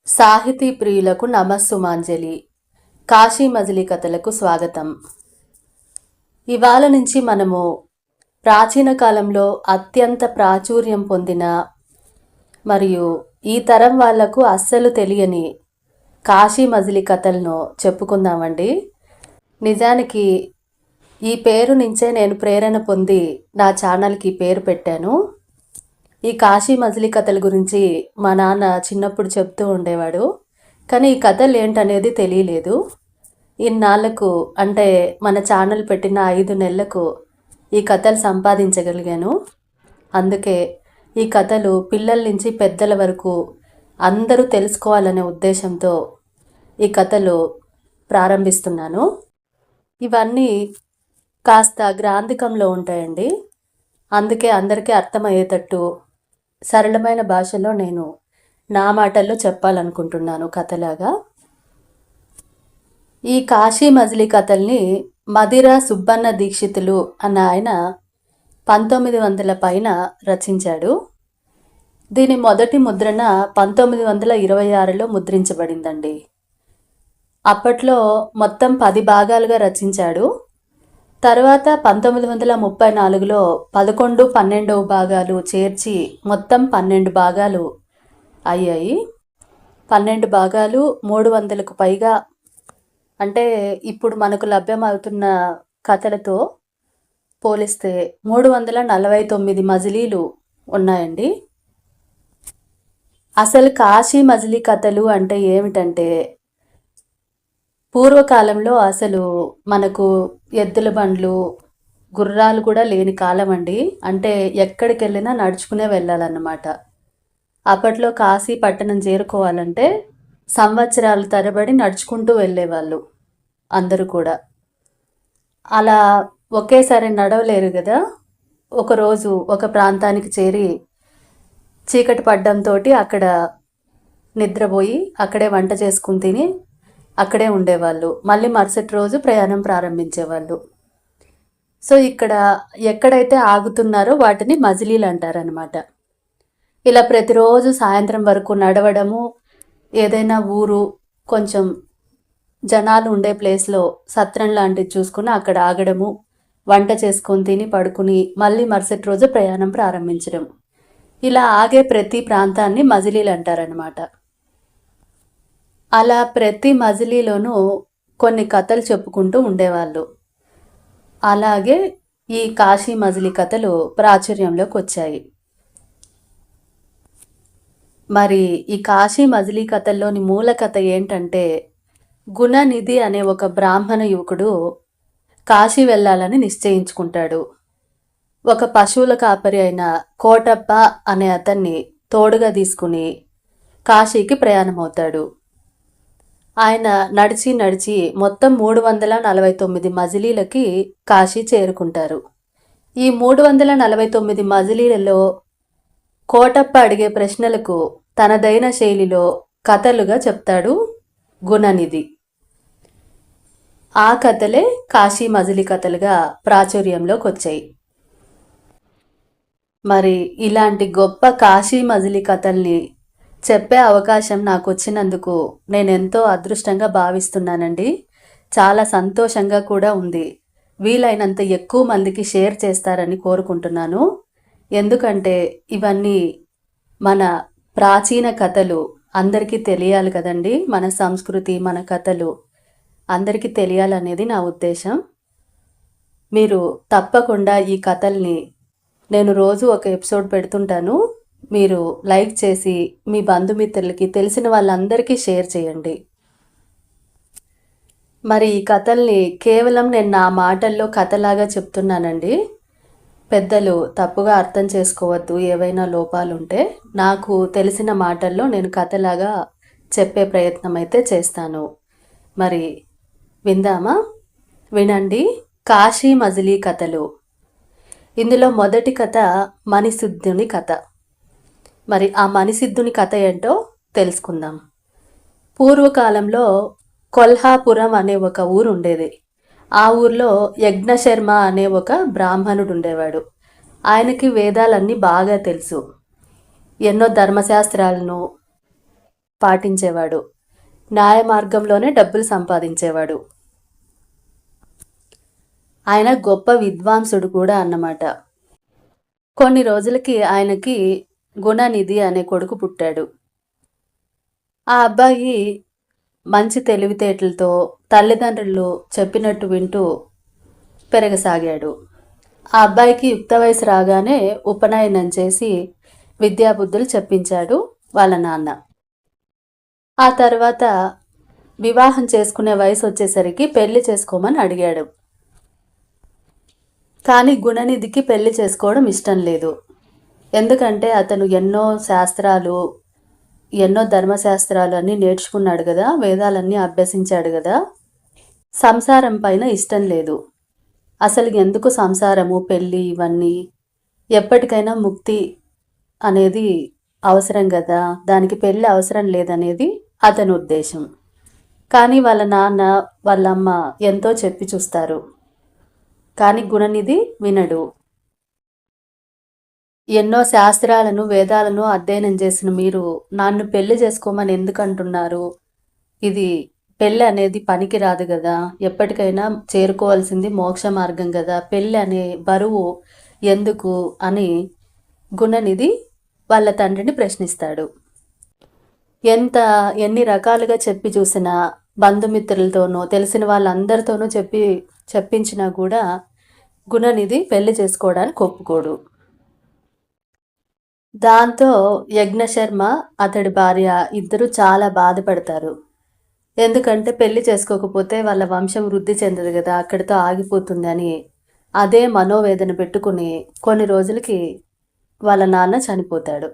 సాహితీ ప్రియులకు నమస్సుమాంజలి. కాశీ మజిలీ కథలకు స్వాగతం. ఇవాళ నుంచి మనము ప్రాచీన కాలంలో అత్యంత ప్రాచుర్యం పొందిన మరియు ఈ తరం వాళ్లకు అస్సలు తెలియని కాశీ మజిలీ కథలను చెప్పుకుందామండి. నిజానికి ఈ పేరు నుంచే నేను ప్రేరణ పొంది నా ఛానల్కి పేరు పెట్టాను. ఈ కాశీ మజిలీ కథల గురించి మా నాన్న చిన్నప్పుడు చెప్తూ ఉండేవాడు. కానీ ఈ కథలు ఏంటనేది తెలియలేదు. ఇన్నాళ్లకు అంటే మన ఛానల్ పెట్టిన 5 నెలలకు ఈ కథలు సంపాదించగలిగాను. అందుకే ఈ కథలు పిల్లల నుంచి పెద్దల వరకు అందరూ తెలుసుకోవాలనే ఉద్దేశంతో ఈ కథలు ప్రారంభిస్తున్నాను. ఇవన్నీ కాస్త గ్రాంధికంలో ఉంటాయండి. అందుకే అందరికీ అర్థమయ్యేటట్టు సరళమైన భాషలో నేను నా మాటల్లో చెప్పాలనుకుంటున్నాను కథలాగా. ఈ కాశీ మజిలీ కథల్ని మదిర సుబ్బన్న దీక్షితులు అన్న ఆయన 1900 పైన రచించాడు. దీని మొదటి ముద్రణ 1926లో ముద్రించబడిందండి. అప్పట్లో మొత్తం 10 భాగాలుగా రచించాడు. తర్వాత 1934లో 11, 12 భాగాలు చేర్చి మొత్తం 12 భాగాలు అయ్యాయి. 12 భాగాలు 300కు పైగా, అంటే ఇప్పుడు మనకు లభ్యమవుతున్న కథలతో పోలిస్తే 349 మజిలీలు ఉన్నాయండి. అసలు కాశీ మజిలీ కథలు అంటే ఏమిటంటే, పూర్వకాలంలో అసలు మనకు ఎద్దుల బండ్లు, గుర్రాలు కూడా లేని కాలం అండి. అంటే ఎక్కడికి వెళ్ళినా నడుచుకునే వెళ్ళాలన్నమాట. అప్పట్లో కాశీ పట్టణం చేరుకోవాలంటే సంవత్సరాల తరబడి నడుచుకుంటూ వెళ్ళేవాళ్ళు అందరూ కూడా. అలా ఒకేసారి నడవలేరు కదా. ఒకరోజు ఒక ప్రాంతానికి చేరి చీకటి పడ్డంతో అక్కడ నిద్రపోయి అక్కడే వంట చేసుకుని తిని అక్కడే ఉండేవాళ్ళు. మళ్ళీ మరుసటి రోజు ప్రయాణం ప్రారంభించేవాళ్ళు. సో ఇక్కడ ఎక్కడైతే ఆగుతున్నారో వాటిని మజిలీలు అంటారనమాట. ఇలా ప్రతిరోజు సాయంత్రం వరకు నడవడము, ఏదైనా ఊరు కొంచెం జనాలు ఉండే ప్లేస్లో సత్రం లాంటిది చూసుకుని అక్కడ ఆగడము, వంట చేసుకొని తిని పడుకుని మళ్ళీ మరుసటి రోజు ప్రయాణం ప్రారంభించడం. ఇలా ఆగే ప్రతి ప్రాంతాన్ని మజిలీలు అంటారనమాట. అలా ప్రతి మజిలీలోనూ కొన్ని కథలు చెప్పుకుంటూ ఉండేవాళ్ళు. అలాగే ఈ కాశీ మజిలీ కథలు ప్రాచుర్యంలోకి వచ్చాయి. మరి ఈ కాశీ మజిలీ కథల్లోని మూల కథ ఏంటంటే, గుణనిధి అనే ఒక బ్రాహ్మణ యువకుడు కాశీ వెళ్ళాలని నిశ్చయించుకుంటాడు. ఒక పశువుల కాపరి అయిన కోటప్ప అనే అతన్ని తోడుగా తీసుకుని కాశీకి ప్రయాణమవుతాడు. ఆయన నడిచి నడిచి మొత్తం 349 మజిలీలకి కాశీ చేరుకుంటారు. ఈ 349 మజిలీలలో కోటప్ప అడిగే ప్రశ్నలకు తనదైన శైలిలో కథలుగా చెప్తాడు గుణనిధి. ఆ కథలే కాశీ మజిలీ కథలుగా ప్రాచుర్యంలోకి వచ్చాయి. మరి ఇలాంటి గొప్ప కాశీ మజిలీ కథల్ని చెప్పే అవకాశం నాకు వచ్చినందుకు నేను ఎంతో అదృష్టంగా భావిస్తున్నానండి. చాలా సంతోషంగా కూడా ఉంది. వీలైనంత ఎక్కువ మందికి షేర్ చేస్తారని కోరుకుంటున్నాను. ఎందుకంటే ఇవన్నీ మన ప్రాచీన కథలు అందరికీ తెలియాలి కదండి. మన సంస్కృతి, మన కథలు అందరికీ తెలియాలనేది నా ఉద్దేశం. మీరు తప్పకుండా ఈ కథల్ని, నేను రోజు ఒక ఎపిసోడ్ పెడుతుంటాను, మీరు లైక్ చేసి మీ బంధుమిత్రులకి, తెలిసిన వాళ్ళందరికీ షేర్ చేయండి. మరి ఈ కథల్ని కేవలం నేను నా మాటల్లో కథలాగా చెప్తున్నానండి. పెద్దలు తప్పుగా అర్థం చేసుకోవద్దు. ఏవైనా లోపాలుంటే నాకు తెలిసిన మాటల్లో నేను కథలాగా చెప్పే ప్రయత్నం అయితే చేస్తాను. మరి విందామా? వినండి కాశీ మజిలీ కథలు. ఇందులో మొదటి కథ మణిసిద్ధుని కథ. మరి ఆ మణిసిద్ధుని కథ ఏంటో తెలుసుకుందాం. పూర్వకాలంలో కొల్హాపురం అనే ఒక ఊరు ఉండేది. ఆ ఊర్లో యజ్ఞశర్మ అనే ఒక బ్రాహ్మణుడు ఉండేవాడు. ఆయనకి వేదాలన్నీ బాగా తెలుసు. ఎన్నో ధర్మశాస్త్రాలను, పాటించేవాడు. న్యాయ మార్గంలోనే డబ్బులు సంపాదించేవాడు. ఆయన గొప్ప విద్వాంసుడు కూడా అన్నమాట. కొన్ని రోజులకి ఆయనకి గుణనిధి అనే కొడుకు పుట్టాడు. ఆ అబ్బాయి మంచి తెలివితేటలతో తల్లిదండ్రులు చెప్పినట్టు వింటూ పెరగసాగాడు. ఆ అబ్బాయికి యుక్త వయసు రాగానే ఉపనయనం చేసి విద్యాబుద్ధులు చెప్పించాడు వాళ్ళ నాన్న. ఆ తర్వాత వివాహం చేసుకునే వయసు వచ్చేసరికి పెళ్లి చేసుకోమని అడిగాడు. కానీ గుణనిధికి పెళ్లి చేసుకోవడం ఇష్టం లేదు. ఎందుకంటే అతను ఎన్నో శాస్త్రాలు, ఎన్నో ధర్మశాస్త్రాలు అన్నీ నేర్చుకున్నాడు కదా, వేదాలన్నీ అభ్యసించాడు కదా. సంసారం పైన ఇష్టం లేదు. అసలు ఎందుకు సంసారము, పెళ్ళి, ఇవన్నీ? ఎప్పటికైనా ముక్తి అనేది అవసరం కదా, దానికి పెళ్ళి అవసరం లేదనేది అతని ఉద్దేశం. కానీ వాళ్ళ నాన్న, వాళ్ళమ్మ ఎంతో చెప్పి చూస్తారు. కానీ గుణనిధి వినడు. ఎన్నో శాస్త్రాలను, వేదాలను అధ్యయనం చేసిన మీరు నన్ను పెళ్లి చేసుకోమని ఎందుకు అంటున్నారు? ఇది పెళ్ళి అనేది పనికి రాదు కదా, ఎప్పటికైనా చేరుకోవాల్సింది మోక్ష మార్గం కదా, పెళ్ళి అనే బరువు ఎందుకు అని గుణనిధి వాళ్ళ తండ్రిని ప్రశ్నిస్తాడు. ఎన్ని రకాలుగా చెప్పి చూసినా, బంధుమిత్రులతోనూ తెలిసిన వాళ్ళందరితోనూ చెప్పించినా కూడా గుణనిధి పెళ్లి చేసుకోవడానికి ఒప్పుకోడు. దాంతో యజ్ఞశర్మ, అతడి భార్య ఇద్దరు చాలా బాధపడతారు. ఎందుకంటే పెళ్లి చేసుకోకపోతే వాళ్ళ వంశం వృద్ధి చెందదు కదా, అక్కడితో ఆగిపోతుంది అని అదే మనోవేదన పెట్టుకుని కొన్ని రోజులకి వాళ్ళ నాన్న చనిపోతాడు.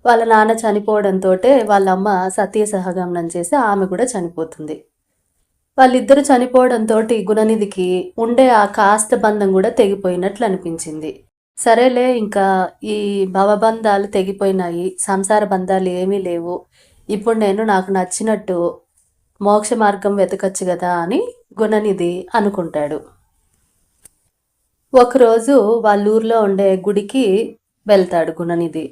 వాళ్ళ నాన్న చనిపోవడంతో వాళ్ళమ్మ సతీసహగమనం చేసి ఆమె కూడా చనిపోతుంది. వాళ్ళిద్దరూ చనిపోవడంతో గుణనిధికి ఉండే ఆ కాస్త బంధం కూడా తెగిపోయినట్లు అనిపించింది. సరేలే, ఇంకా ఈ భవబంధాలు తెగిపోయినాయి, సంసార బంధాలు ఏమీ లేవు, ఇప్పుడు నేను నాకు నచ్చినట్టు మోక్ష మార్గం వెతకచ్చు కదా అని గుణనిధి అనుకుంటాడు. ఒకరోజు వాళ్ళ ఊర్లో ఉండే గుడికి వెళ్తాడు గుణనిధి.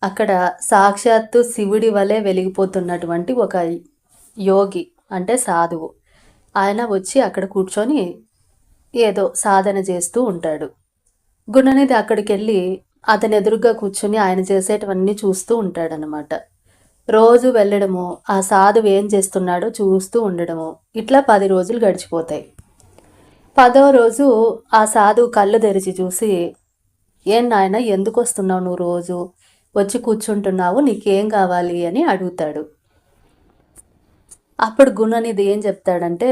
అక్కడ సాక్షాత్తు శివుడి వలె వెలిగిపోతున్నటువంటి ఒక యోగి, అంటే సాధువు, ఆయన వచ్చి అక్కడ కూర్చొని ఏదో సాధన చేస్తూ ఉంటాడు. గుణనిధి అక్కడికి వెళ్ళి అతని ఎదురుగా కూర్చొని ఆయన చేసేటవన్నీ చూస్తూ ఉంటాడనమాట. రోజు వెళ్ళడము, ఆ సాధువు ఏం చేస్తున్నాడో చూస్తూ ఉండడము, ఇట్లా 10 రోజులు గడిచిపోతాయి. 10వ రోజు ఆ సాధువు కళ్ళు తెరిచి చూసి, ఏం నాయన, ఎందుకు వస్తున్నావు, నువ్వు రోజు వచ్చి కూర్చుంటున్నావు, నీకేం కావాలి అని అడుగుతాడు. అప్పుడు గుణనిధి ఏం చెప్తాడంటే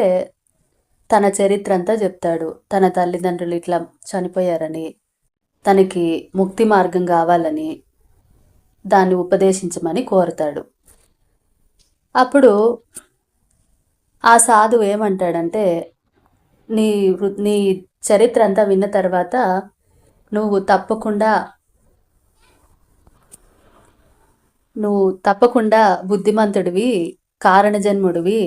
తన చరిత్ర అంతా చెప్తాడు. తన తల్లిదండ్రులు ఇట్లా చనిపోయారని, తనకి ముక్తి మార్గం కావాలని, దాన్ని ఉపదేశించమని కోరుతాడు. అప్పుడు ఆ సాధువు ఏమంటాడంటే, నీ చరిత్ర అంతా విన్న తర్వాత నువ్వు తప్పకుండా బుద్ధిమంతుడివి, కారణజన్ముడివి,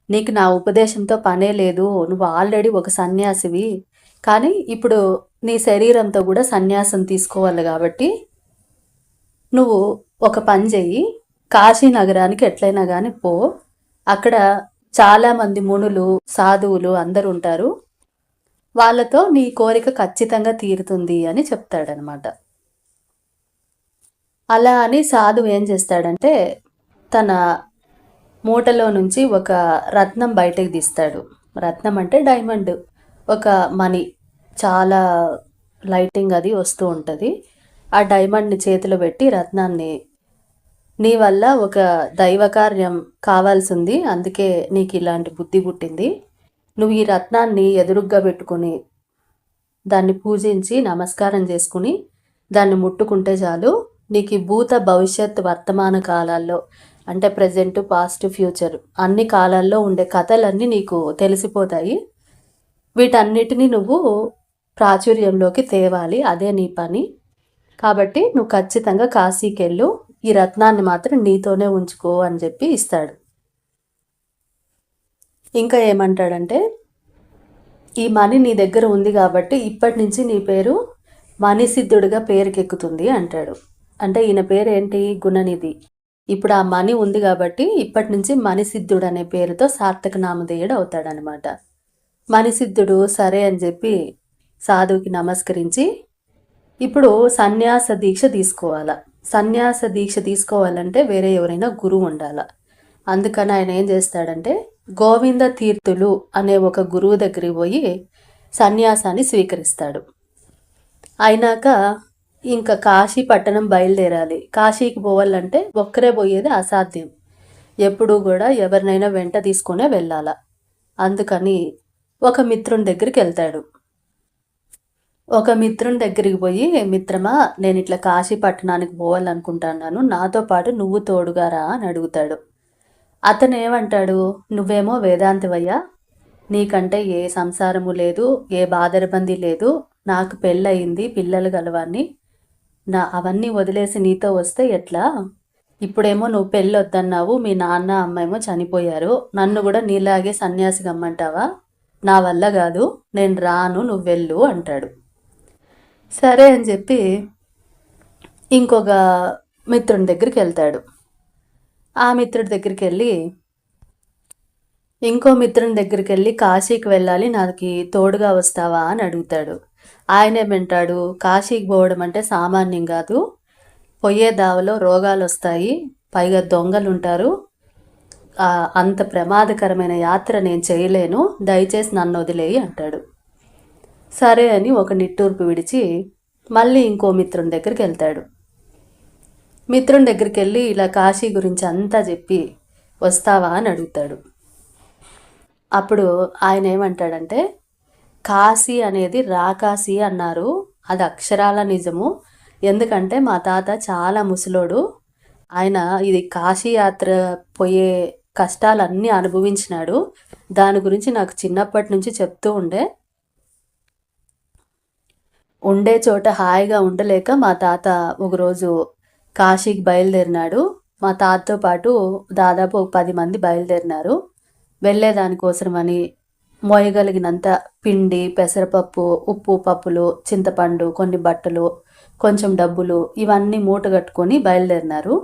నీకు నా ఉపదేశంతో పనే లేదు, నువ్వు ఆల్రెడీ ఒక సన్యాసివి, కానీ ఇప్పుడు నీ శరీరంతో కూడా సన్యాసం తీసుకోవాలి కాబట్టి నువ్వు ఒక పని చెయ్యి, కాశీ నగరానికి ఎట్లయినా కానీ పో, అక్కడ చాలామంది మునులు, సాధువులు అందరూ ఉంటారు, వాళ్ళతో నీ కోరిక ఖచ్చితంగా తీరుతుంది అని చెప్తాడనమాట. అలా అని సాధువు ఏం చేస్తాడంటే తన మూటలో నుంచి ఒక రత్నం బయటకు తీస్తాడు. రత్నం అంటే డైమండ్, ఒక మనీ, చాలా లైటింగ్ అది వస్తూ ఉంటుంది. ఆ డైమండ్ని చేతిలో పెట్టి రత్నాన్ని, నీ వల్ల ఒక దైవ కార్యం కావాల్సి ఉంది, అందుకే నీకు ఇలాంటి బుద్ధి పుట్టింది, నువ్వు ఈ రత్నాన్ని ఎదురుగ్గా పెట్టుకుని దాన్ని పూజించి నమస్కారం చేసుకుని దాన్ని ముట్టుకుంటే చాలు, నీకు భూత భవిష్యత్ వర్తమాన కాలాల్లో, అంటే ప్రజెంట్, పాస్ట్, ఫ్యూచర్ అన్ని కాలాల్లో ఉండే కథలన్నీ నీకు తెలిసిపోతాయి, వీటన్నిటినీ నువ్వు ప్రాచుర్యంలోకి తేవాలి, అదే నీ పని, కాబట్టి నువ్వు ఖచ్చితంగా కాశీకి వెళ్ళు, ఈ రత్నాన్ని మాత్రం నీతోనే ఉంచుకో అని చెప్పి ఇస్తాడు. ఇంకా ఏమంటాడంటే, ఈ మనీ నీ దగ్గర ఉంది కాబట్టి ఇప్పటి నుంచి నీ పేరు మణిసిద్ధుడిగా పేరుకెక్కుతుంది అంటాడు. అంటే ఈయన పేరు ఏంటి? గుణనిధి. ఇప్పుడు ఆ మణి ఉంది కాబట్టి ఇప్పటి నుంచి మణిసిద్ధుడు అనే పేరుతో సార్థక నామధేయుడు అవుతాడనమాట. మణిసిద్ధుడు సరే అని చెప్పి సాధువుకి నమస్కరించి ఇప్పుడు సన్యాస దీక్ష తీసుకోవాలా. సన్యాస దీక్ష తీసుకోవాలంటే వేరే ఎవరైనా గురువు ఉండాల. అందుకని ఆయన ఏం చేస్తాడంటే గోవింద తీర్థులు అనే ఒక గురువు దగ్గరికి పోయి సన్యాసాన్ని స్వీకరిస్తాడు. అయినాక ఇంకా కాశీ పట్టణం బయలుదేరాలి. కాశీకి పోవాలంటే ఒక్కరే పోయేది అసాధ్యం. ఎప్పుడూ కూడా ఎవరినైనా వెంట తీసుకునే వెళ్ళాల. అందుకని ఒక మిత్రుని దగ్గరికి వెళ్తాడు. ఒక మిత్రుని దగ్గరికి పోయి, మిత్రమా నేను ఇట్లా కాశీ పట్టణానికి పోవాలనుకుంటున్నాను, నాతో పాటు నువ్వు తోడుగా రా అని అడుగుతాడు. అతను ఏమంటాడు, నువ్వేమో వేదాంతివయ్యా, నీకంటే ఏ సంసారము లేదు, ఏ బాదరబంది లేదు, నాకు పెళ్ళయింది, పిల్లలు గలవాన్ని, అవన్నీ వదిలేసి నీతో వస్తే ఎట్లా? ఇప్పుడేమో నువ్వు పెళ్ళి వద్దన్నావు, మీ నాన్న అమ్మ ఏమో చనిపోయారు, నన్ను కూడా నీలాగే సన్యాసి గమ్మంటావా? నా వల్ల కాదు, నేను రాను, నువ్వు వెళ్ళు అంటాడు. సరే అని చెప్పి ఇంకొక మిత్రుని దగ్గరికి వెళ్తాడు. ఆ మిత్రుడి దగ్గరికి వెళ్ళి ఇంకో మిత్రుని దగ్గరికి వెళ్ళి కాశీకి వెళ్ళాలి, నాకు తోడుగా వస్తావా అని అడుగుతాడు. ఆయన ఏమంటాడు, కాశీకి పోవడం అంటే సామాన్యం కాదు, పోయే దావలో రోగాలు వస్తాయి, పైగా దొంగలు ఉంటారు, అంత ప్రమాదకరమైన యాత్ర నేను చేయలేను, దయచేసి నన్ను వదిలేయి అంటాడు. సరే అని ఒక నిట్టూర్పు విడిచి మళ్ళీ ఇంకో మిత్రుని దగ్గరికి వెళ్తాడు. మిత్రుని దగ్గరికి వెళ్ళి ఇలా కాశీ గురించి అంతా చెప్పి వస్తావా అని అడుగుతాడు. అప్పుడు ఆయన ఏమంటాడంటే, కాశీ అనేది రాకాశీ అన్నారు, అది అక్షరాల నిజము. ఎందుకంటే మా తాత చాలా ముసలోడు, ఆయన ఇది కాశీ యాత్ర పోయే కష్టాలన్నీ అనుభవించినాడు, దాని గురించి నాకు చిన్నప్పటి నుంచి చెప్తూ ఉండే చోట హాయిగా ఉండలేక మా తాత ఒకరోజు కాశీకి బయలుదేరినాడు. మా తాతతో పాటు దాదాపు 10 మంది బయలుదేరినారు. వెళ్ళేదానికోసమని మోయగలిగినంత పిండి, పెసరపప్పు, ఉప్పు, పప్పులు, చింతపండు, కొన్ని బట్టలు, కొంచెం డబ్బులు, ఇవన్నీ మూట కట్టుకొని బయలుదేరినారు.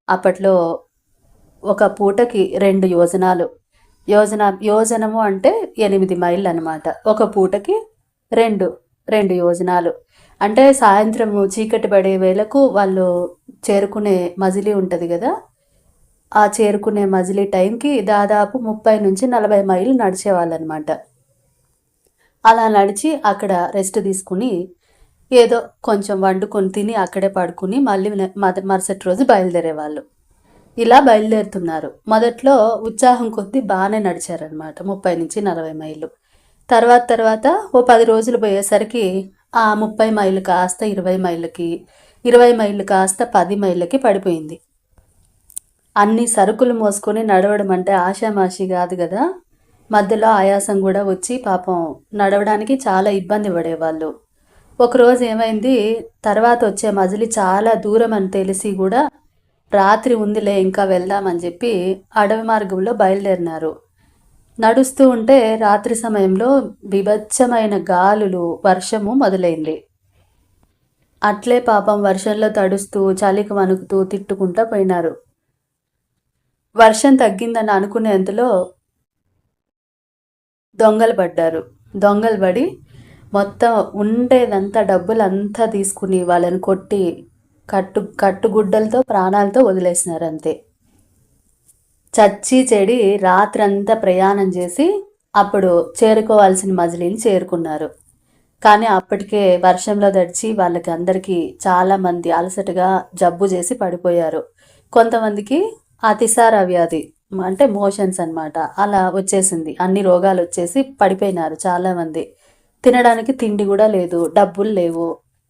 అప్పట్లో ఒక పూటకి 2 యోజనాలు, యోజనము అంటే 8 మైళ్ళు అనమాట. ఒక పూటకి 2 యోజనాలు అంటే సాయంత్రము చీకటి పడే వేళకు వాళ్ళు చేరుకునే మజిలీ ఉంటుంది కదా, ఆ చేరుకునే మజిలీ టైంకి దాదాపు 30 నుంచి 40 మైళ్ళు నడిచేవాళ్ళు అనమాట. అలా నడిచి అక్కడ రెస్ట్ తీసుకుని ఏదో కొంచెం వండుకొని తిని అక్కడే పడుకుని మళ్ళీ మరుసటి రోజు బయలుదేరేవాళ్ళు. ఇలా బయలుదేరుతున్నారు. మొదట్లో ఉత్సాహం కొద్దీ బాగానే నడిచారనమాట, 30 నుంచి 40 మైళ్ళు. తర్వాత ఓ 10 రోజులు పోయేసరికి ఆ 30 మైళ్ళు కాస్త 20 మైళ్ళకి, 20 మైళ్ళు కాస్త 10 మైళ్ళకి పడిపోయింది. అన్ని సరుకులు మోసుకొని నడవడం అంటే ఆషామాషి కాదు కదా. మధ్యలో ఆయాసం కూడా వచ్చి పాపం నడవడానికి చాలా ఇబ్బంది పడేవాళ్ళు. ఒకరోజు ఏమైంది, తర్వాత వచ్చే మజిలీ చాలా దూరం అని తెలిసి కూడా రాత్రి ఉందిలే ఇంకా వెళ్దామని చెప్పి అడవి మార్గంలో బయలుదేరినారు. నడుస్తూ ఉంటే రాత్రి సమయంలో బీభత్సమైన గాలులు, వర్షము మొదలైంది. అట్లే పాపం వర్షంలో తడుస్తూ చలికి వణుకుతూ తిట్టుకుంటా పోయినారు. వర్షం తగ్గిందని అనుకునేంతలో దొంగలు పడ్డారు. దొంగలు పడి మొత్తం ఉండేదంతా డబ్బులంతా తీసుకుని వాళ్ళని కొట్టి కట్టుగుడ్డలతో ప్రాణాలతో వదిలేసినారు అంతే. చచ్చి చెడి రాత్రంతా ప్రయాణం చేసి అప్పుడు చేరుకోవాల్సిన మజిలీని చేరుకున్నారు. కానీ అప్పటికే వర్షంలో తడిచి వాళ్ళకి అందరికీ చాలామంది అలసటగా జబ్బు చేసి పడిపోయారు. కొంతమందికి అతిసార వ్యాధి అంటే మోషన్స్ అన్నమాట, అలా వచ్చేసింది. అన్ని రోగాలు వచ్చేసి పడిపోయినారు చాలామంది. తినడానికి తిండి కూడా లేదు, డబ్బులు లేవు,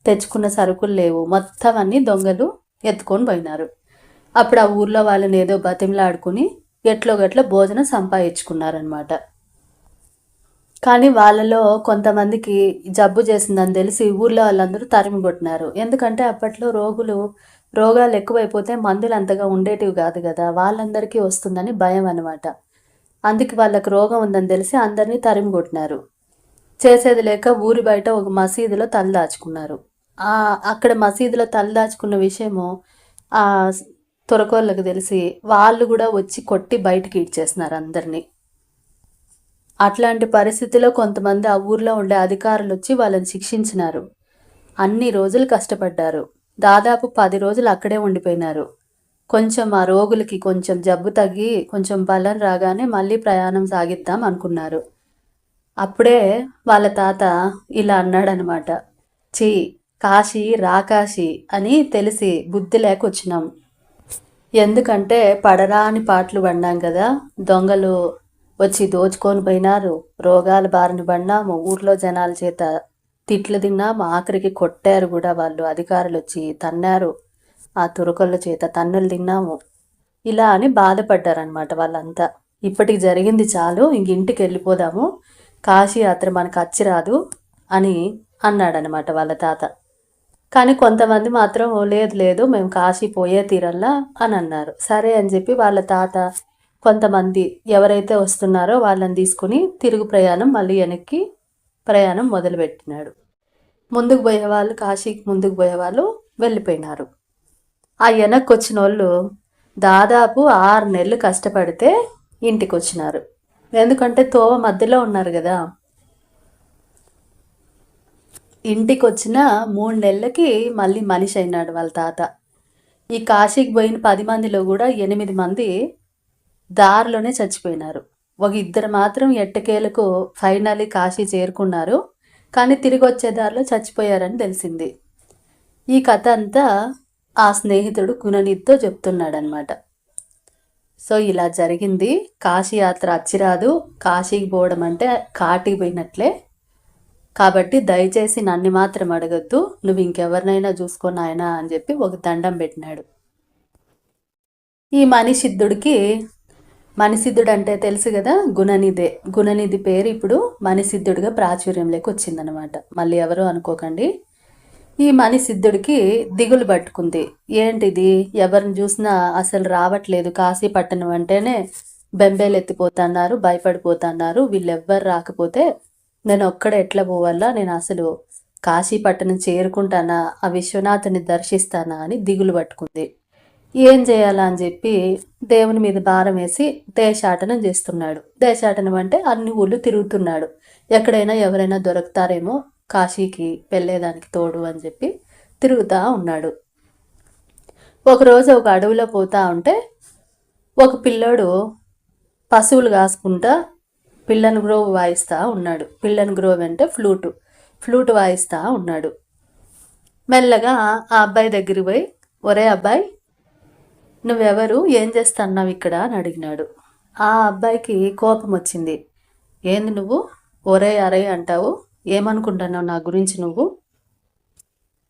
తెచ్చుకున్న సరుకులు లేవు, మొత్తం అన్ని దొంగలు ఎత్తుకొని పోయినారు. అప్పుడు ఆ ఊర్లో వాళ్ళని ఏదో బతిమలాడుకుని ఎట్లో గట్ల భోజనం సంపాదించుకున్నారనమాట. కానీ వాళ్ళలో కొంతమందికి జబ్బు చేసిందని తెలిసి ఊర్లో వాళ్ళందరూ తరిమి కొట్టినారు. ఎందుకంటే అప్పట్లో రోగాలు ఎక్కువైపోతే మందులు అంతగా ఉండేటివి కాదు కదా, వాళ్ళందరికీ వస్తుందని భయం అనమాట. అందుకే వాళ్ళకి రోగం ఉందని తెలిసి అందరినీ తరిమి కొట్టినారు. చేసేది లేక ఊరి బయట ఒక మసీదులో తలదాచుకున్నారు. అక్కడ మసీదులో తలదాచుకున్న విషయము తురకోళ్ళకు తెలిసి వాళ్ళు కూడా వచ్చి కొట్టి బయటికి ఇడ్చేస్తున్నారు అందరినీ. అట్లాంటి పరిస్థితిలో కొంతమంది ఆ ఊర్లో ఉండే అధికారులు వచ్చి వాళ్ళని శిక్షించినారు. అన్ని రోజులు కష్టపడ్డారు. దాదాపు 10 రోజులు అక్కడే ఉండిపోయినారు. కొంచెం ఆ రోగులకి కొంచెం జబ్బు తగ్గి కొంచెం బలం రాగానే మళ్ళీ ప్రయాణం సాగిద్దాం అనుకున్నారు. అప్పుడే వాళ్ళ తాత ఇలా అన్నాడనమాట, చీ కాశీ రాకాశి అని తెలిసి బుద్ధి లేకొచ్చినాం. ఎందుకంటే పడరాని పాటలు పడినాం కదా, దొంగలు వచ్చి దోచుకొని పోయినారు, రోగాల బారిన పడినాము, ఊర్లో జనాల చేత తిట్లు తిన్నాము, ఆఖరికి కొట్టారు కూడా వాళ్ళు, అధికారులు వచ్చి తన్నారు, ఆ తురకళ్ళ చేత తన్నులు తిన్నాము, ఇలా అని బాధపడ్డారనమాట వాళ్ళంతా. ఇప్పటికి జరిగింది చాలు, ఇంక ఇంటికి వెళ్ళిపోదాము, కాశీ యాత్ర మనకు అచ్చిరాదు అని అన్నాడనమాట వాళ్ళ తాత. కానీ కొంతమంది మాత్రం లేదు లేదు మేము కాశీ పోయే తీరల్లా అని అన్నారు. సరే అని చెప్పి వాళ్ళ తాత కొంతమంది ఎవరైతే వస్తున్నారో వాళ్ళని తీసుకుని తిరుగు ప్రయాణం మళ్ళీ వెనక్కి ప్రయాణం మొదలుపెట్టినాడు. ముందుకు పోయేవాళ్ళు, కాశీకి ముందుకు పోయేవాళ్ళు వెళ్ళిపోయినారు. ఆ వెనక్కి వచ్చిన వాళ్ళు దాదాపు 6 నెలలు కష్టపడితే ఇంటికి వచ్చినారు. ఎందుకంటే తోవ మధ్యలో ఉన్నారు కదా. ఇంటికి వచ్చిన 3 నెలలకి మళ్ళీ మనిషి అయినాడు వాళ్ళ తాత. ఈ కాశీకి పోయిన 10 మందిలో కూడా 8 మంది దారిలోనే చచ్చిపోయినారు. ఒక 2 మాత్రం ఎట్టకేలకు ఫైనల్లీ కాశీ చేరుకున్నారు. కానీ తిరిగి వచ్చే దారిలో చచ్చిపోయారని తెలిసింది. ఈ కథ అంతా ఆ స్నేహితుడు గుణనిధితో చెప్తున్నాడనమాట. సో ఇలా జరిగింది. కాశీ యాత్ర అచ్చిరాదు, కాశీకి పోవడం అంటే కాటికి పోయినట్లే. కాబట్టి దయచేసి నన్ను మాత్రం అడగద్దు, నువ్వు ఇంకెవరినైనా చూసుకొని ఆయన అని చెప్పి ఒక దండం పెట్టినాడు. ఈ మణిసిద్ధుడు అంటే తెలుసు కదా, గుణనిధే. గుణనిధి పేరు ఇప్పుడు మణిసిద్ధుడిగా ప్రాచుర్యంలోకి వచ్చిందనమాట. మళ్ళీ ఎవరు అనుకోకండి. ఈ మణిసిద్ధుడికి దిగులు పట్టుకుంది. ఏంటిది, ఎవరిని చూసినా అసలు రావట్లేదు, కాశీ పట్టణం అంటేనే బెంబేలు ఎత్తిపోతున్నారు, భయపడిపోతున్నారు, వీళ్ళెవ్వరు రాకపోతే నేను ఒక్కడే ఎట్లా పోవాలా, నేను అసలు కాశీ పట్టణం చేరుకుంటానా, ఆ విశ్వనాథుని దర్శిస్తానా అని దిగులు పట్టుకుంది. ఏం చేయాలా అని చెప్పి దేవుని మీద భారం వేసి దేశాటనం చేస్తున్నాడు. దేశాటనం అంటే అన్ని ఊళ్ళు తిరుగుతున్నాడు, ఎక్కడైనా ఎవరైనా దొరుకుతారేమో కాశీకి వెళ్ళేదానికి తోడు అని చెప్పి తిరుగుతూ ఉన్నాడు. ఒకరోజు ఒక అడవిలో పోతా ఉంటే ఒక పిల్లోడు పశువులు కాసుకుంటా పిల్లని గ్రోవ్ వాయిస్తూ ఉన్నాడు. పిల్లని గ్రోవ్ అంటే ఫ్లూట్ వాయిస్తూ ఉన్నాడు. మెల్లగా ఆ అబ్బాయి దగ్గరికి పోయి, ఒరే అబ్బాయి నువ్వెవరు, ఏం చేస్తున్నావు ఇక్కడ అని అడిగినాడు. ఆ అబ్బాయికి కోపం వచ్చింది. ఏంది నువ్వు ఒరే అరే అంటావు, ఏమనుకుంటున్నావు నా గురించి నువ్వు,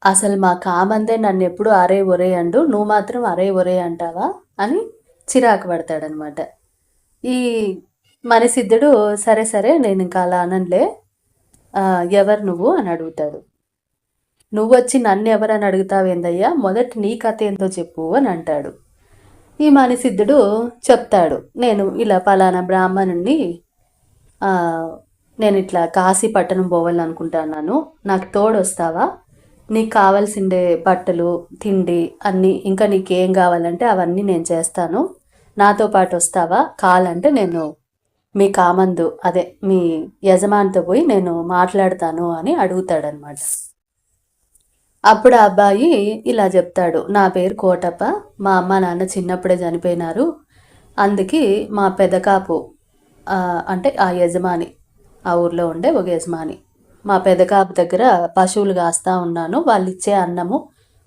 అసలు మా కామందే నన్ను ఎప్పుడు అరే ఒరే అండు, నువ్వు మాత్రం అరే ఒరే అంటావా అని చిరాకు పడతాడనమాట. ఈ మణిసిద్ధుడు సరే సరే నేను ఇంకా అలా అనలే, ఎవరు నువ్వు అని అడుగుతాడు. నువ్వు వచ్చి నన్ను ఎవరని అడుగుతావేందయ్యా, మొదటి నీ కథ ఏందో చెప్పు అని అంటాడు. ఈ మణిసిద్ధుడు చెప్తాడు, నేను ఇలా పలానా బ్రాహ్మణుణ్ణి, నేను ఇట్లా కాశీ పట్టణం పోవాలనుకుంటున్నాను, నాకు తోడు వస్తావా, నీకు కావాల్సిండే బట్టలు తిండి అన్నీ, ఇంకా నీకేం కావాలంటే అవన్నీ నేను చేస్తాను, నాతో పాటు వస్తావా, కావాలంటే నేను మీ కామందు అదే మీ యజమానితో పోయి నేను మాట్లాడతాను అని అడుగుతాడనమాట. అప్పుడు ఆ అబ్బాయి ఇలా చెప్తాడు, నా పేరు కోటప్ప, మా అమ్మ నాన్న చిన్నప్పుడే చనిపోయినారు, అందుకే మా పెదకాపు అంటే ఆ యజమాని, ఆ ఊర్లో ఉండే ఒక యజమాని, మా పెదకాపు దగ్గర పశువులు కాస్తా ఉన్నాను, వాళ్ళు ఇచ్చే అన్నము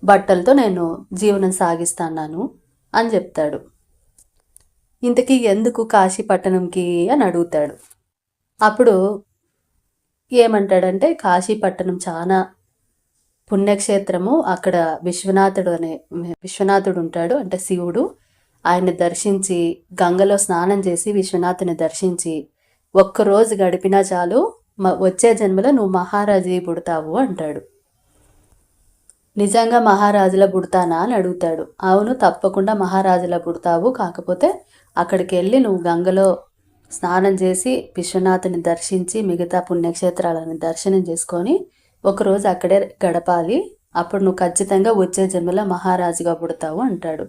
బట్టలతో నేను జీవనం సాగిస్తాను అని చెప్తాడు. ఇంతకీ ఎందుకు కాశీ పట్టణంకి అని అడుగుతాడు. అప్పుడు ఏమంటాడంటే కాశీ పట్టణం చాలా పుణ్యక్షేత్రము, అక్కడ విశ్వనాథుడు ఉంటాడు, అంటే శివుడు, ఆయన్ని దర్శించి గంగలో స్నానం చేసి విశ్వనాథుని దర్శించి ఒక్కరోజు గడిపినా చాలు, వచ్చే జన్మలో నువ్వు మహారాజు పుడతావు అంటాడు. నిజంగా మహారాజులా పుడతానా అని అడుగుతాడు. అవును తప్పకుండా మహారాజులా పుడతావు, కాకపోతే అక్కడికి వెళ్ళి నువ్వు గంగలో స్నానం చేసి విశ్వనాథుని దర్శించి మిగతా పుణ్యక్షేత్రాలను దర్శనం చేసుకొని ఒకరోజు అక్కడే గడపాలి, అప్పుడు నువ్వు ఖచ్చితంగా వచ్చే జన్మలో మహారాజుగా పుడతావు అంటాడు.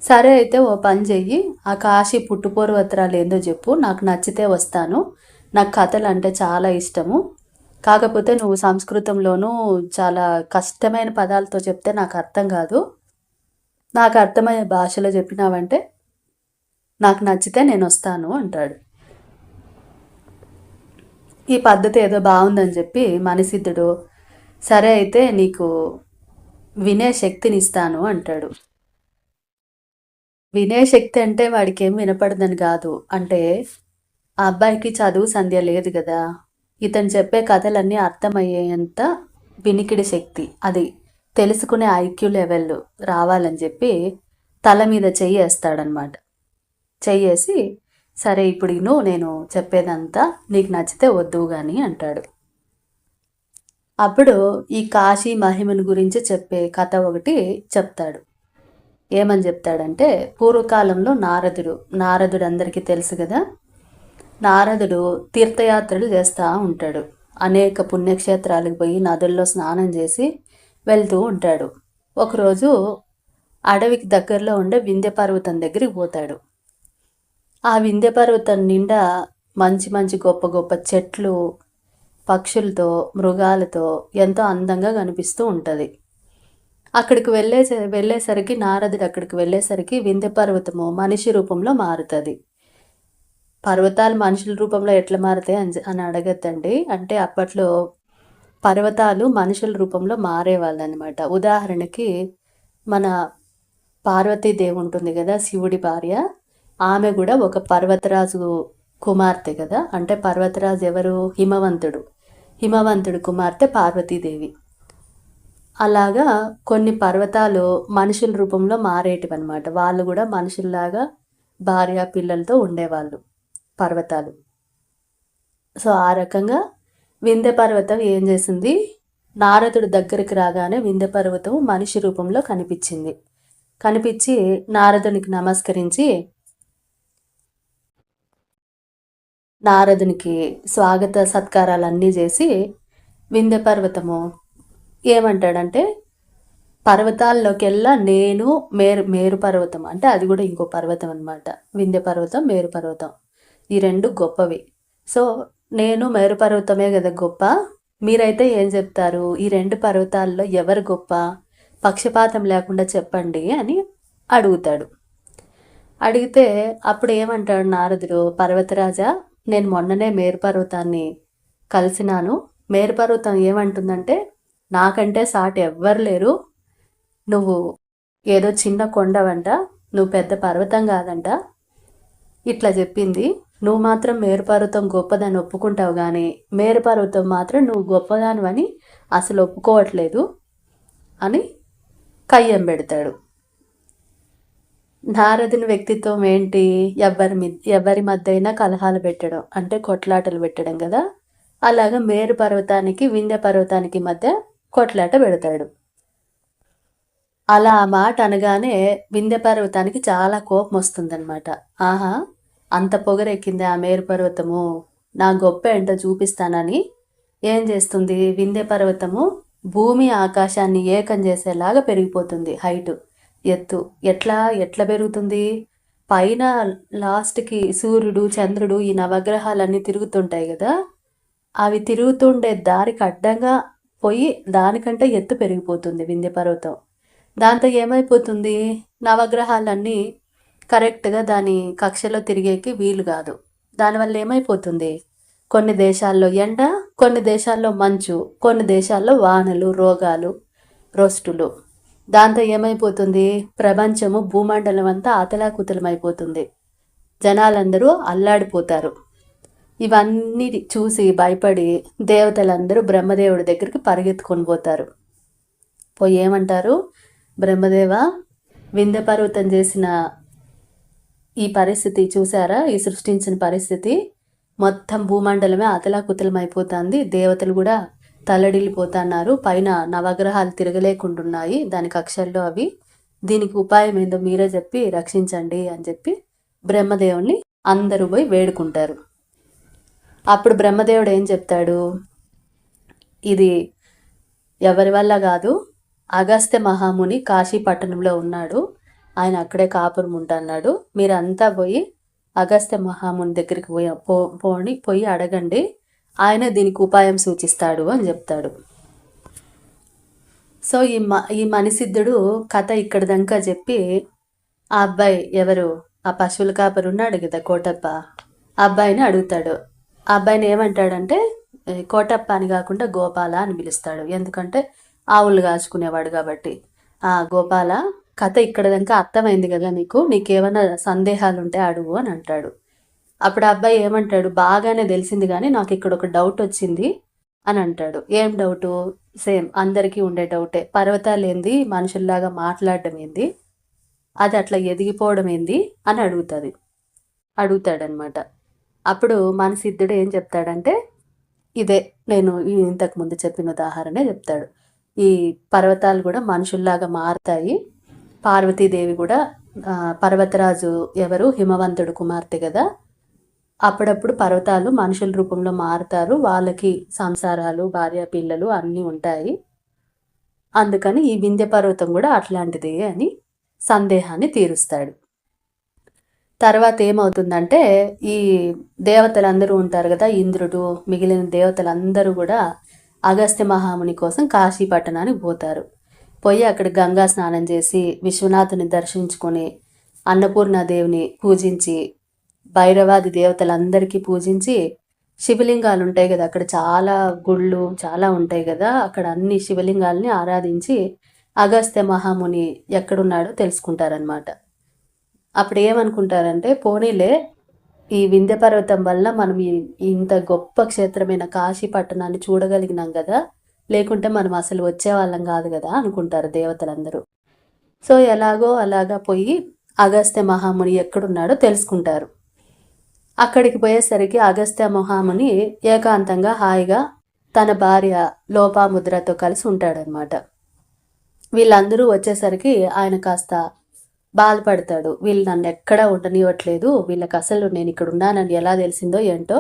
సరే అయితే ఓ పని చెయ్యి, ఆ కాశీ పుట్టుపూర్వోత్తరాలు ఏందో చెప్పు, నాకు నచ్చితే వస్తాను. నాకు కథలు అంటే చాలా ఇష్టము. కాకపోతే నువ్వు సంస్కృతంలోనూ చాలా కష్టమైన పదాలతో చెప్తే నాకు అర్థం కాదు. నాకు అర్థమయ్యే భాషలో చెప్పినావంటే నాకు నచ్చితే నేను వస్తాను అంటాడు. ఈ పద్ధతి ఏదో బాగుందని చెప్పి మణిసిద్ధుడు సరే అయితే నీకు వినే శక్తిని ఇస్తాను అంటాడు. వినే శక్తి అంటే వాడికి ఏం వినపడదని కాదు. అంటే ఆ అబ్బాయికి చదువు సంధ్య లేదు కదా, ఇతను చెప్పే కథలన్నీ అర్థమయ్యేంత వినికిడి శక్తి, అది తెలుసుకునే ఐక్యూ లెవెల్ రావాలని చెప్పి తల మీద చెయ్యేస్తాడనమాట. చెయ్యేసి సరే ఇప్పుడు నేను చెప్పేదంతా నీకు నచ్చితే వద్దు కానీ అంటాడు. అప్పుడు ఈ కాశీ మహిమను గురించి చెప్పే కథ ఒకటి చెప్తాడు. ఏమని చెప్తాడంటే, పూర్వకాలంలో నారదుడు అందరికీ తెలుసు కదా, నారదుడు తీర్థయాత్రలు చేస్తూ ఉంటాడు. అనేక పుణ్యక్షేత్రాలకు పోయి నదుల్లో స్నానం చేసి వెళ్తూ ఉంటాడు. ఒకరోజు అడవికి దగ్గరలో ఉండే వింధ్య పర్వతం దగ్గరికి పోతాడు. ఆ వింధ్య పర్వతం నిండా మంచి మంచి గొప్ప గొప్ప చెట్లు, పక్షులతో, మృగాలతో ఎంతో అందంగా కనిపిస్తూ ఉంటుంది. అక్కడికి వెళ్ళేసరికి నారదుడు అక్కడికి వెళ్ళేసరికి వింధ్య పర్వతము మనిషి రూపంలో మారుతుంది. పర్వతాలు మనుషుల రూపంలో ఎట్లా మారుతాయి అని అడగద్దండి. అంటే అప్పట్లో పర్వతాలు మనుషుల రూపంలో మారేవాళ్ళు అనమాట. ఉదాహరణకి మన పార్వతీదేవి ఉంటుంది కదా, శివుడి భార్య, ఆమె కూడా ఒక పర్వతరాజు కుమార్తె కదా. అంటే పర్వతరాజు ఎవరు? హిమవంతుడు కుమార్తె పార్వతీదేవి. అలాగా కొన్ని పర్వతాలు మనుషుల రూపంలో మారేటివి అనమాట. వాళ్ళు కూడా మనుషుల్లాగా భార్య పిల్లలతో ఉండేవాళ్ళు పర్వతాలు. సో ఆ రకంగా వింధ్య పర్వతం ఏం చేసింది, నారదుడు దగ్గరికి రాగానే వింధ్య పర్వతం మనిషి రూపంలో కనిపించి నారదునికి నమస్కరించి నారదునికి స్వాగత సత్కారాలన్నీ చేసి వింధ్య పర్వతము ఏమంటాడంటే, పర్వతాల్లోకెల్లా నేను మేరు పర్వతం, అంటే అది కూడా ఇంకో పర్వతం అనమాట. వింధ్య పర్వతం, మేరు పర్వతం, ఈ రెండు గొప్పవి. సో నేను మేరు పర్వతమే కదా గొప్ప, మీరైతే ఏం చెప్తారు? ఈ రెండు పర్వతాల్లో ఎవరు గొప్ప? పక్షపాతం లేకుండా చెప్పండి అని అడుగుతాడు. అడిగితే అప్పుడు ఏమంటాడు నారదుడు, పర్వతరాజా, నేను మొన్ననే మేరు పర్వతాన్ని కలిసినాను. మేరు పర్వతం ఏమంటుందంటే, నాకంటే సాటి ఎవ్వరు లేరు, నువ్వు ఏదో చిన్న కొండవంట, నువ్వు పెద్ద పర్వతం కాదంట, ఇట్లా చెప్పింది. నువ్వు మాత్రం మేరు పర్వతం గొప్పదని ఒప్పుకుంటావు కానీ మేరు పర్వతం మాత్రం నువ్వు గొప్పదానివని అసలు ఒప్పుకోవట్లేదు అని కయ్యం పెడతాడు. నారదుని వ్యక్తిత్వం ఏంటి? ఎవరి మధ్య అయినా కలహాలు పెట్టడం, అంటే కొట్లాటలు పెట్టడం కదా. అలాగా మేరు పర్వతానికి వింధ్య పర్వతానికి మధ్య కొట్లాట పెడతాడు. అలా ఆ మాట అనగానే వింధ్య పర్వతానికి చాలా కోపం వస్తుందన్నమాట. ఆహా, అంత పొగరెక్కింది ఆ మేరు పర్వతము, నా గొప్ప ఏంటో చూపిస్తానని ఏం చేస్తుంది, వింధ్య పర్వతము భూమి ఆకాశాన్ని ఏకం చేసేలాగా పెరిగిపోతుంది. హైటు, ఎత్తు ఎట్లా పెరుగుతుంది? పైన లాస్ట్కి సూర్యుడు, చంద్రుడు, ఈ నవగ్రహాలన్నీ తిరుగుతుంటాయి కదా, అవి తిరుగుతుండే దారికి అడ్డంగా పోయి దానికంటే ఎత్తు పెరిగిపోతుంది వింధ్య పర్వతం. దాంతో ఏమైపోతుంది, నవగ్రహాలన్నీ కరెక్ట్గా దాని కక్షలో తిరిగేకి వీలు కాదు. దానివల్ల ఏమైపోతుంది, కొన్ని దేశాల్లో ఎండ, కొన్ని దేశాల్లో మంచు, కొన్ని దేశాల్లో వానలు, రోగాలు, రొస్టులు. దాంతో ఏమైపోతుంది, ప్రపంచము, భూమండలం అంతా అతలాకుతలమైపోతుంది. జనాలందరూ అల్లాడిపోతారు. ఇవన్నీ చూసి భయపడి దేవతలందరూ బ్రహ్మదేవుడి దగ్గరికి పరిగెత్తుకొని పోతారు. పోయి ఏమంటారు, బ్రహ్మదేవ, వింధ్య పర్వతం చేసిన ఈ పరిస్థితి చూసారా, ఈ సృష్టించిన పరిస్థితి, మొత్తం భూమండలమే అతలాకుతలమైపోతుంది, దేవతలు కూడా తల్లడిల్లిపోతున్నారు, పైన నవగ్రహాలు తిరగలేకుంటున్నాయి దాని కక్షల్లో అవి, దీనికి ఉపాయం ఏందో మీరే చెప్పి రక్షించండి అని చెప్పి బ్రహ్మదేవుని అందరూ పోయి వేడుకుంటారు. అప్పుడు బ్రహ్మదేవుడు ఏం చెప్తాడు, ఇది ఎవరి వల్ల కాదు, అగస్త్య మహాముని కాశీ పట్టణంలో ఉన్నాడు, ఆయన అక్కడే కాపురం ఉంటున్నాడు. మీరంతా పోయి అగస్త్య మహాముని దగ్గరికి పోయి అడగండి, ఆయన దీనికి ఉపాయం సూచిస్తాడు అని చెప్తాడు. సో ఈ మణిసిద్ధుడు కథ ఇక్కడ దాకా చెప్పి ఆ అబ్బాయి ఎవరు, ఆ పశువుల కాపరి ఉన్నాడు కదా కోటప్ప, ఆ అబ్బాయిని అడుగుతాడు. ఆ అబ్బాయిని ఏమంటాడంటే కోటప్ప అని కాకుండా గోపాల అని పిలుస్తాడు, ఎందుకంటే ఆవులు కాచుకునేవాడు కాబట్టి. ఆ గోపాల, కథ ఇక్కడ దాకా అర్థమైంది కదా నీకేమైనా సందేహాలు ఉంటే అడుగు అని అంటాడు. అప్పుడు ఆ అబ్బాయి ఏమంటాడు, బాగానే తెలిసింది కానీ నాకు ఇక్కడ ఒక డౌట్ వచ్చింది అని అంటాడు. ఏం డౌటు? సేమ్ అందరికీ ఉండే డౌటే. పర్వతాలు ఏంది, మనుషుల్లాగా మాట్లాడడం ఏంది, అది అట్లా ఎదిగిపోవడం ఏంది అని అడుగుతాడనమాట. అప్పుడు మన సిద్ధుడు ఏం చెప్తాడంటే, ఇదే నేను ఇంతకుముందు చెప్పిన ఉదాహరణే చెప్తాడు. ఈ పర్వతాలు కూడా మనుషుల్లాగా మారుతాయి. పార్వతీదేవి కూడా పర్వతరాజు ఎవరు, హిమవంతుడు కుమార్తె కదా, అప్పుడప్పుడు పర్వతాలు మనుషుల రూపంలో మారుతారు, వాళ్ళకి సంసారాలు, భార్య పిల్లలు అన్నీ ఉంటాయి, అందుకని ఈ వింధ్య పర్వతం కూడా అట్లాంటిదే అని సందేహాన్ని తీరుస్తాడు. తర్వాత ఏమవుతుందంటే, ఈ దేవతలందరూ ఉంటారు కదా, ఇంద్రుడు మిగిలిన దేవతలందరూ కూడా అగస్త్య మహాముని కోసం కాశీ పట్టణానికి పోతారు. పోయి అక్కడ గంగా స్నానం చేసి విశ్వనాథుని దర్శించుకొని అన్నపూర్ణాదేవిని పూజించి భైరవాది దేవతలందరికీ పూజించి శివలింగాలు ఉంటాయి కదా, అక్కడ చాలా గుళ్ళు చాలా ఉంటాయి కదా, అక్కడ అన్ని శివలింగాల్ని ఆరాధించి అగస్త్య మహాముని ఎక్కడున్నాడో తెలుసుకుంటారనమాట. అప్పుడు ఏమనుకుంటారంటే, పోనీలే ఈ వింధ్య పర్వతం వల్ల మనం ఇంత గొప్ప క్షేత్రమైన కాశీ పట్టణాన్ని చూడగలిగినాం కదా, లేకుంటే మనం అసలు వచ్చేవాళ్ళం కాదు కదా అనుకుంటారు దేవతలందరూ. సో ఎలాగో అలాగా పోయి అగస్త్య మహాముని ఎక్కడున్నాడో తెలుసుకుంటారు. అక్కడికి పోయేసరికి అగస్త్య మహాముని ఏకాంతంగా హాయిగా తన భార్య లోపాముద్రతో కలిసి ఉంటాడనమాట. వీళ్ళందరూ వచ్చేసరికి ఆయన కాస్త బాధపడతాడు. వీళ్ళు నన్ను ఎక్కడా ఉండనివ్వట్లేదు, వీళ్ళకి అసలు నేను ఇక్కడ ఉన్నానని ఎలా తెలిసిందో ఏంటో,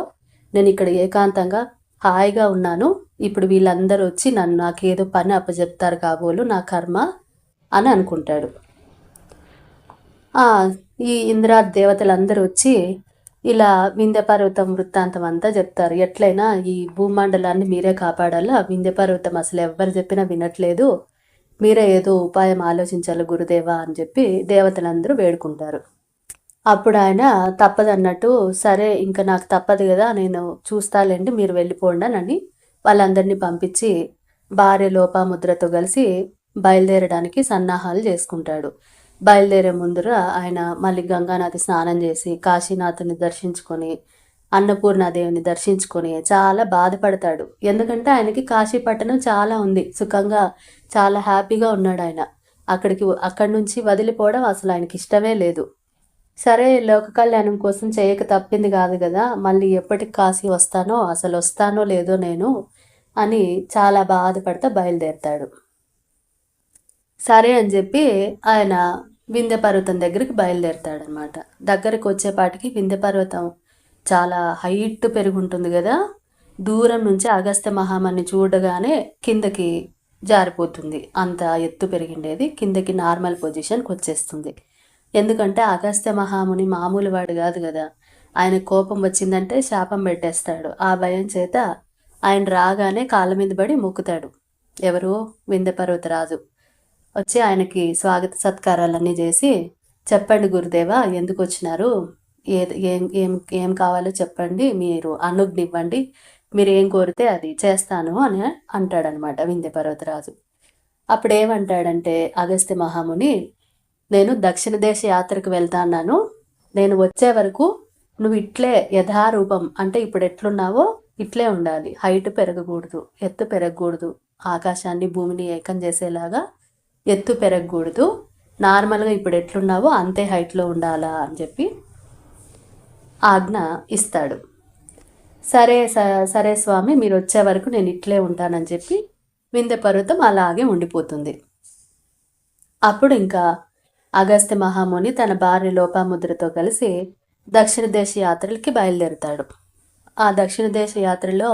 నేను ఇక్కడ ఏకాంతంగా హాయిగా ఉన్నాను, ఇప్పుడు వీళ్ళందరూ వచ్చి నాకేదో పని అప్పచెప్తారు కాబోలు, నా కర్మ అని అనుకుంటాడు. ఈ ఇంద్రాది దేవతలందరూ వచ్చి ఇలా వింధ్య పర్వతం వృత్తాంతం అంతా చెప్తారు. ఎట్లయినా ఈ భూమండలాన్ని మీరే కాపాడాలా, వింధ్య పర్వతం అసలు ఎవ్వరు చెప్పినా వినట్లేదు, మీరే ఏదో ఉపాయం ఆలోచించాలి గురుదేవా అని చెప్పి దేవతలందరూ వేడుకుంటారు. అప్పుడు ఆయన తప్పదన్నట్టు, సరే ఇంకా నాకు తప్పదు కదా, నేను చూస్తాలేండి, మీరు వెళ్ళిపోండి అని వాళ్ళందరినీ పంపించి భార్య లోపాముద్రతో కలిసి బయలుదేరడానికి సన్నాహాలు చేసుకుంటాడు. బయలుదేరే ముందర ఆయన మళ్ళీ గంగానది స్నానం చేసి కాశీనాథుని దర్శించుకొని అన్నపూర్ణాదేవిని దర్శించుకొని చాలా బాధపడతాడు. ఎందుకంటే ఆయనకి కాశీ పట్టణం చాలా ఉంది, సుఖంగా చాలా హ్యాపీగా ఉన్నాడు ఆయన. అక్కడి నుంచి వదిలిపోవడం అసలు ఆయనకి ఇష్టమే లేదు. సరే లోక కళ్యాణం కోసం చేయక తప్పింది కాదు కదా, మళ్ళీ ఎప్పటికి కాశీ వస్తానో, అసలు వస్తానో లేదో నేను అని చాలా బాధపడతా బయలుదేరుతాడు. సరే అని చెప్పి ఆయన వింధ్య పర్వతం దగ్గరికి బయలుదేరుతాడనమాట. దగ్గరికి వచ్చేపాటికి వింధ్య పర్వతం చాలా హైట్ పెరుగుంటుంది కదా, దూరం నుంచి అగస్త్య మహాముని చూడగానే కిందకి జారిపోతుంది, అంత ఎత్తు పెరిగిండేది కిందకి నార్మల్ పొజిషన్కి వచ్చేస్తుంది. ఎందుకంటే అగస్త్య మహాముని మామూలు వాడు కాదు కదా, ఆయన కోపం వచ్చిందంటే శాపం పెట్టేస్తాడు. ఆ భయం చేత ఆయన రాగానే కాళ్ళ మీద పడి మొక్కుతాడు. ఎవరు? వింధ్య పర్వతరాజు వచ్చి ఆయనకి స్వాగత సత్కారాలన్నీ చేసి, చెప్పండి గురుదేవా ఎందుకు వచ్చినారు, ఏం ఏం ఏం కావాలో చెప్పండి, మీరు అనుజ్ఞివ్వండి, మీరు ఏం కోరితే అది చేస్తాను అని అంటాడనమాట వింధ్య పర్వతరాజు. అప్పుడు ఏమంటాడంటే అగస్త్య మహాముని, నేను దక్షిణ దేశ యాత్రకు వెళ్తాన్నాను, నేను వచ్చే వరకు నువ్వు ఇట్లే యథారూపం, అంటే ఇప్పుడు ఎట్లున్నావో ఇట్లే ఉండాలి, హైట్ పెరగకూడదు, ఎత్తు పెరగకూడదు, ఆకాశాన్ని భూమిని ఏకం చేసేలాగా ఎత్తు పెరగకూడదు, నార్మల్గా ఇప్పుడు ఎట్లున్నావో అంతే హైట్లో ఉండాలా అని చెప్పి ఆజ్ఞ ఇస్తాడు. సరే సరే స్వామి, మీరు వచ్చే వరకు నేను ఇట్లే ఉంటానని చెప్పి వింధ్య పర్వతం అలాగే ఉండిపోతుంది. అప్పుడు ఇంకా అగస్త్య మహాముని తన భార్య లోపాముద్రతో కలిసి దక్షిణ దేశ యాత్రలకి బయలుదేరుతాడు. ఆ దక్షిణ దేశ యాత్రలో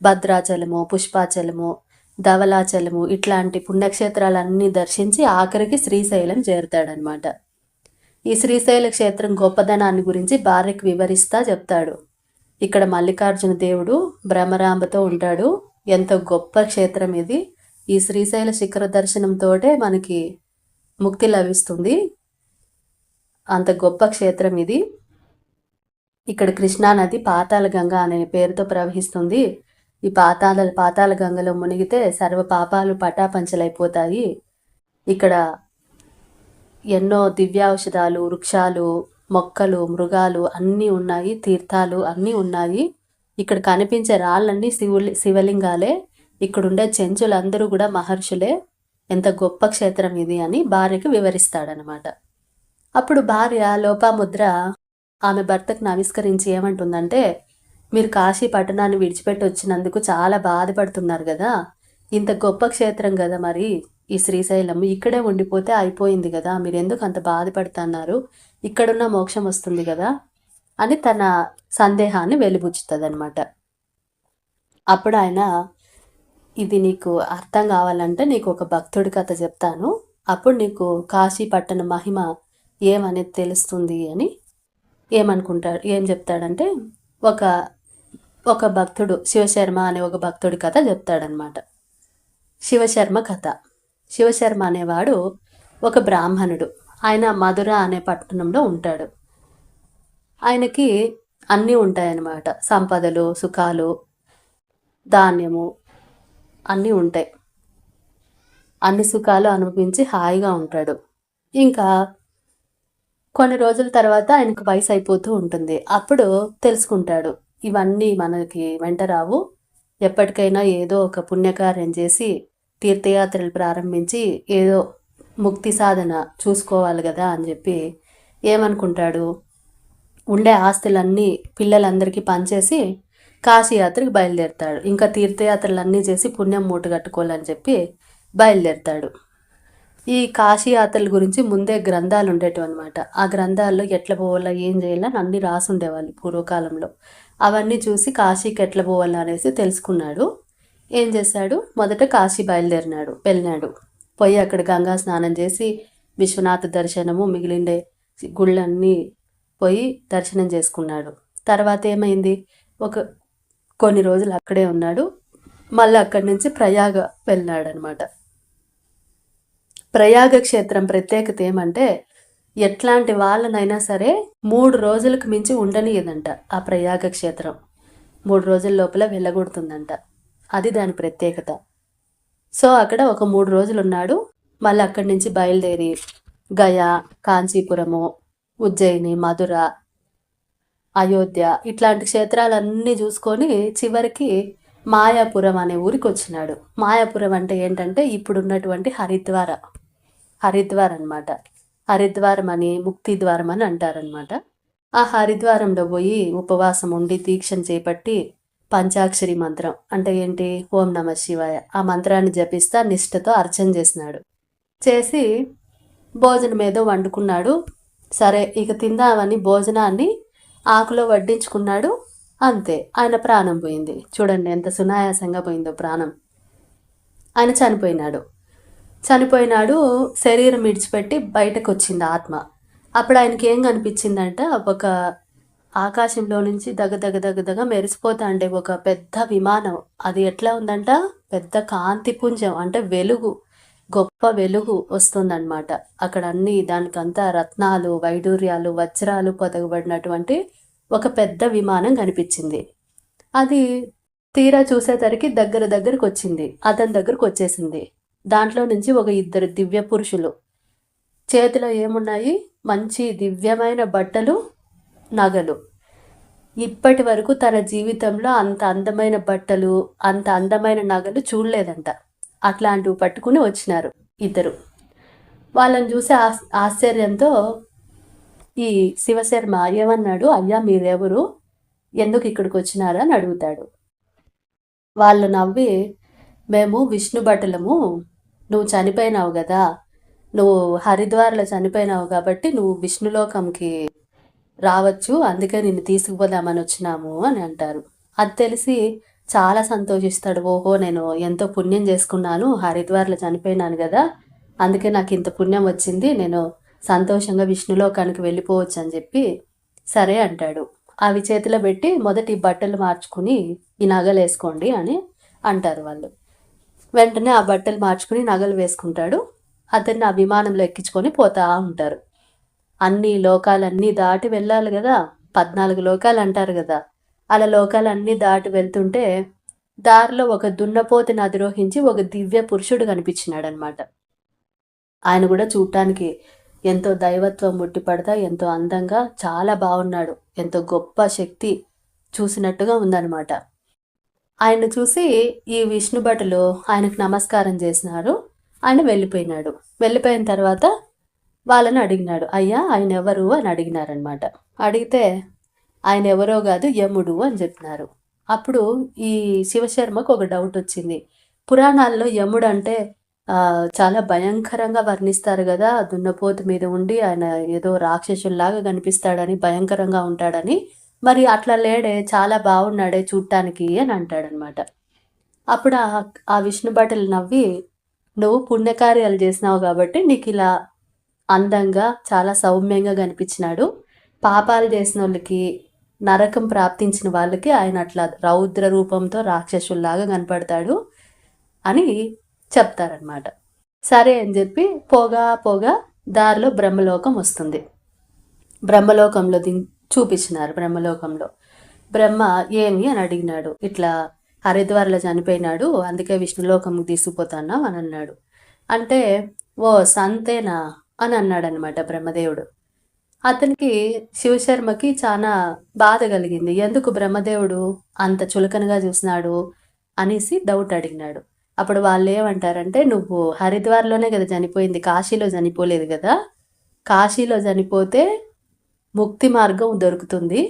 భద్రాచలము, పుష్పాచలము, ధవలాచలము ఇట్లాంటి పుణ్యక్షేత్రాలన్నీ దర్శించి ఆఖరికి శ్రీశైలం చేరుతాడనమాట. ఈ శ్రీశైల క్షేత్రం గొప్పదనాన్ని గురించి భార్యకు వివరిస్తా చెప్తాడు. ఇక్కడ మల్లికార్జున దేవుడు భ్రమరాంబతో ఉంటాడు. ఎంతో గొప్ప క్షేత్రం ఇది. ఈ శ్రీశైల శిఖర దర్శనంతోటే మనకి ముక్తి లభిస్తుంది. అంత గొప్ప క్షేత్రం ఇది. ఇక్కడ కృష్ణానది పాతాళ గంగ అనే పేరుతో ప్రవహిస్తుంది. ఈ పాతాళ గంగలో మునిగితే సర్వ పాపాలు పటాపంచలైపోతాయి. ఇక్కడ ఎన్నో దివ్యాఔషధాలు, వృక్షాలు, మొక్కలు, మృగాలు అన్నీ ఉన్నాయి. తీర్థాలు అన్నీ ఉన్నాయి. ఇక్కడ కనిపించే రాళ్ళన్నీ శివలింగాలే. ఇక్కడుండే చెంచులందరూ కూడా మహర్షులే. ఎంత గొప్ప క్షేత్రం ఇది అని భార్యకు వివరిస్తాడనమాట. అప్పుడు భార్య లోపాముద్ర ఆమె భర్తకు నమస్కరించి ఏమంటుందంటే, మీరు కాశీ పట్టణాన్ని విడిచిపెట్టి వచ్చినందుకు చాలా బాధపడుతున్నారు కదా, ఇంత గొప్ప క్షేత్రం కదా మరి ఈ శ్రీశైలం, ఇక్కడే ఉండిపోతే అయిపోయింది కదా, మీరు ఎందుకు అంత బాధపడుతున్నారు, ఇక్కడున్న మోక్షం వస్తుంది కదా అని తన సందేహాన్ని వెలిబుచ్చుతుంది అనమాట. అప్పుడు ఆయన, ఇది నీకు అర్థం కావాలంటే నీకు ఒక భక్తుడి కథ చెప్తాను, అప్పుడు నీకు కాశీ పట్టణ మహిమ ఏమనేది తెలుస్తుంది అని ఏం చెప్తాడంటే, ఒక భక్తుడు శివశర్మ అనే ఒక భక్తుడి కథ చెప్తాడనమాట. శివశర్మ కథ. శివశర్మ అనేవాడు ఒక బ్రాహ్మణుడు. ఆయన మధుర అనే పట్టణంలో ఉంటాడు. ఆయనకి అన్నీ ఉంటాయన్నమాట. సంపదలు, సుఖాలు, ధాన్యము అన్నీ ఉంటాయి. అన్ని సుఖాలు అనుభవించి హాయిగా ఉంటాడు. ఇంకా కొన్ని రోజుల తర్వాత ఆయనకు వయసు అయిపోతూ ఉంటుంది. అప్పుడు తెలుసుకుంటాడు, ఇవన్నీ మనకి వెంట రావు, ఎప్పటికైనా ఏదో ఒక పుణ్యకార్యం చేసి తీర్థయాత్రలు ప్రారంభించి ఏదో ముక్తి సాధన చూసుకోవాలి కదా అని చెప్పి ఏమనుకుంటాడు, ఉండే ఆస్తులన్నీ పిల్లలందరికీ పనిచేసి కాశీయాత్రకు బయలుదేరుతాడు. ఇంకా తీర్థయాత్రలన్నీ చేసి పుణ్యం మూట కట్టుకోవాలని చెప్పి బయలుదేరుతాడు. ఈ కాశీయాత్రల గురించి ముందే గ్రంథాలు ఉండేటివి అనమాట. ఆ గ్రంథాల్లో ఎట్లా పోవాలా, ఏం చేయాలని అన్నీ రాసి ఉండేవాళ్ళు పూర్వకాలంలో. అవన్నీ చూసి కాశీకి ఎట్లా పోవాలా అనేసి తెలుసుకున్నాడు. ఏం చేశాడు, మొదట కాశీ వెళ్ళినాడు. పోయి అక్కడ గంగా స్నానం చేసి విశ్వనాథ దర్శనము, మిగిలిండే గుళ్ళన్నీ పోయి దర్శనం చేసుకున్నాడు. తర్వాత ఏమైంది, కొన్ని రోజులు అక్కడే ఉన్నాడు. మళ్ళీ అక్కడి నుంచి ప్రయాగ వెళ్ళాడు అనమాట. ప్రయాగ క్షేత్రం ప్రత్యేకత ఏమంటే, ఎట్లాంటి వాళ్ళనైనా సరే 3 రోజులకు మించి ఉండనియదంట ఆ ప్రయాగ క్షేత్రం. 3 రోజుల లోపల వెళ్ళగొడుతుందంట. అది దాని ప్రత్యేకత. సో అక్కడ ఒక 3 రోజులు ఉన్నాడు. మళ్ళీ అక్కడి నుంచి బయలుదేరి గయా, కాంచీపురము, ఉజ్జయిని, మధుర, అయోధ్య ఇట్లాంటి క్షేత్రాలన్నీ చూసుకొని చివరికి మాయాపురం అనే ఊరికి వచ్చినాడు. మాయాపురం అంటే ఏంటంటే ఇప్పుడున్నటువంటి హరిద్వార్ అనమాట. హరిద్వారం అని, ముక్తి ద్వారం అని అంటారనమాట. ఆ హరిద్వారంలో పోయి ఉపవాసం ఉండి దీక్షను చేపట్టి పంచాక్షరి మంత్రం అంటే ఏంటి, ఓం నమ శివాయ, ఆ మంత్రాన్ని జపిస్తా నిష్ఠతో అర్చన చేసినాడు. చేసి భోజనం ఏదో వండుకున్నాడు. సరే ఇక తిందామని భోజనాన్ని ఆకులో వడ్డించుకున్నాడు. అంతే, ఆయన ప్రాణం పోయింది. చూడండి ఎంత సునాయాసంగా పోయిందో ప్రాణం. ఆయన చనిపోయినాడు. శరీరం విడిచిపెట్టి బయటకు వచ్చింది ఆత్మ. అప్పుడు ఆయనకి ఏం కనిపించిందంట, ఒక ఆకాశంలో నుంచి దగదగ మెరిసిపోతా అంటే ఒక పెద్ద విమానం. అది ఎట్లా ఉందంట, పెద్ద కాంతిపుంజం అంటే వెలుగు, గొప్ప వెలుగు వస్తుందన్నమాట. అక్కడ అన్ని దానికంతా రత్నాలు, వైడూర్యాలు, వజ్రాలు పొదగబడినటువంటి ఒక పెద్ద విమానం కనిపించింది. అది తీరా చూసేసరికి దగ్గరకు వచ్చింది, అతని దగ్గరకు వచ్చేసింది. దాంట్లో నుంచి ఒక 2 దివ్య పురుషులు, చేతిలో ఏమున్నాయి, మంచి దివ్యమైన బట్టలు, నగలు. ఇప్పటి వరకు తన జీవితంలో అంత అందమైన బట్టలు, అంత అందమైన నగలు చూడలేదంట. అట్లాంటివి పట్టుకుని వచ్చినారు 2. వాళ్ళని చూసి ఆశ్చర్యంతో ఈ శివశర్మ ఏమన్నాడు, అయ్యా మీరెవరు, ఎందుకు ఇక్కడికి వచ్చినారా అని అడుగుతాడు. వాళ్ళు నవ్వి, మేము విష్ణు భటులము, నువ్వు చనిపోయినావు కదా, నువ్వు హరిద్వార్లో చనిపోయినావు కాబట్టి నువ్వు విష్ణులోకంకి రావచ్చు, అందుకే నిన్ను తీసుకుపోదామని వచ్చినాము అని అంటారు. అది తెలిసి చాలా సంతోషిస్తాడు. ఓహో, నేను ఎంతో పుణ్యం చేసుకున్నాను, హరిద్వార్లో చనిపోయినాను కదా, అందుకే నాకు ఇంత పుణ్యం వచ్చింది, నేను సంతోషంగా విష్ణులోకానికి వెళ్ళిపోవచ్చు అని చెప్పి సరే అంటాడు. అవి చేతిలో పెట్టి మొదటి బట్టలు మార్చుకుని ఈ నగలు వేసుకోండి అని అంటారు వాళ్ళు. వెంటనే ఆ బట్టలు మార్చుకుని నగలు వేసుకుంటాడు. అతన్ని ఆ విమానంలో ఎక్కించుకొని పోతా ఉంటారు. అన్ని లోకాలన్నీ దాటి వెళ్ళాలి కదా, 14 లోకాలు అంటారు కదా, అలా లోకాలన్నీ దాటి వెళ్తుంటే దారిలో ఒక దున్నపోతుని అధిరోహించి ఒక దివ్య పురుషుడు కనిపించినాడు అనమాట. ఆయన కూడా చూడటానికి ఎంతో దైవత్వం ముట్టిపడతా ఎంతో అందంగా చాలా బాగున్నాడు. ఎంతో గొప్ప శక్తి చూసినట్టుగా ఉందన్నమాట. ఆయన చూసి ఈ విష్ణు భటులు ఆయనకు నమస్కారం చేసినారు. ఆయన వెళ్ళిపోయినాడు. వెళ్ళిపోయిన తర్వాత వాళ్ళని అడిగినాడు, అయ్యా ఆయన ఎవరు అని అడిగినారనమాట. అడిగితే ఆయన ఎవరో కాదు యముడు అని చెప్పినారు. అప్పుడు ఈ శివశర్మకు ఒక డౌట్ వచ్చింది. పురాణాల్లో యముడు అంటే చాలా భయంకరంగా వర్ణిస్తారు కదా, దున్నపోతు మీద ఉండి ఆయన ఏదో రాక్షసుల్లాగా కనిపిస్తాడని, భయంకరంగా ఉంటాడని. మరి అట్లా లేడే, చాలా బాగున్నాడే చూడటానికి అని అంటాడనమాట. అప్పుడు ఆ విష్ణు భటులు నవ్వి, నువ్వు పుణ్యకార్యాలు చేసినావు కాబట్టి నీకు ఇలా అందంగా చాలా సౌమ్యంగా కనిపించినాడు. పాపాలు చేసిన వాళ్ళకి, నరకం ప్రాప్తించిన వాళ్ళకి ఆయన అట్లా రౌద్ర రూపంతో రాక్షసుల్లాగా కనపడతాడు అని చెప్తారనమాట. సరే అని చెప్పి పోగా దారిలో బ్రహ్మలోకం వస్తుంది. బ్రహ్మలోకంలో చూపించినారు. బ్రహ్మలోకంలో బ్రహ్మ ఏమి అని అడిగినాడు. ఇట్లా హరిద్వార్లో చనిపోయినాడు, అందుకే విష్ణులోకంకి తీసుకుపోతాన్నాం అని అన్నాడు. అంటే ఓ సంతేనా అని అన్నాడు అనమాట బ్రహ్మదేవుడు. అతనికి శివశర్మకి చాలా బాధ కలిగింది. ఎందుకు బ్రహ్మదేవుడు అంత చులకనగా చూసినాడు అనేసి డౌట్ అడిగినాడు. అప్పుడు వాళ్ళు ఏమంటారంటే, నువ్వు హరిద్వార్లోనే కదా చనిపోయింది, కాశీలో చనిపోలేదు కదా. కాశీలో చనిపోతే ముక్తి మార్గం దొరుకుతుంది,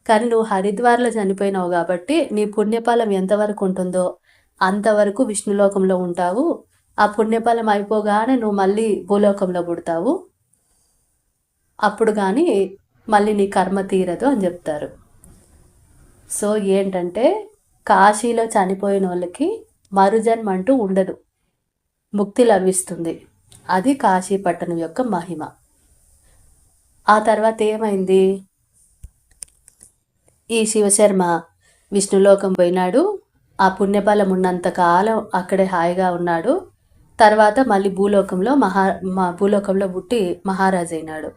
కానీ నువ్వు హరిద్వార్లో చనిపోయినావు కాబట్టి నీ పుణ్యఫలం ఎంతవరకు ఉంటుందో అంతవరకు విష్ణులోకంలో ఉంటావు. ఆ పుణ్యఫలం అయిపోగానే నువ్వు మళ్ళీ భూలోకంలో పుడతావు, అప్పుడు కానీ మళ్ళీ నీ కర్మ తీరదు అని చెప్తారు. సో ఏంటంటే కాశీలో చనిపోయిన వాళ్ళకి మరుజన్మ అంటూ ఉండదు, ముక్తి లభిస్తుంది. అది కాశీ పట్టణం యొక్క మహిమ. ఆ తర్వాత ఏమైంది, ఈ శివశర్మ విష్ణులోకం పోయినాడు. ఆ పుణ్యఫలం ఉన్నంత కాలం అక్కడే హాయిగా ఉన్నాడు. తర్వాత మళ్ళీ భూలోకంలో పుట్టి మహారాజు అయినాడు.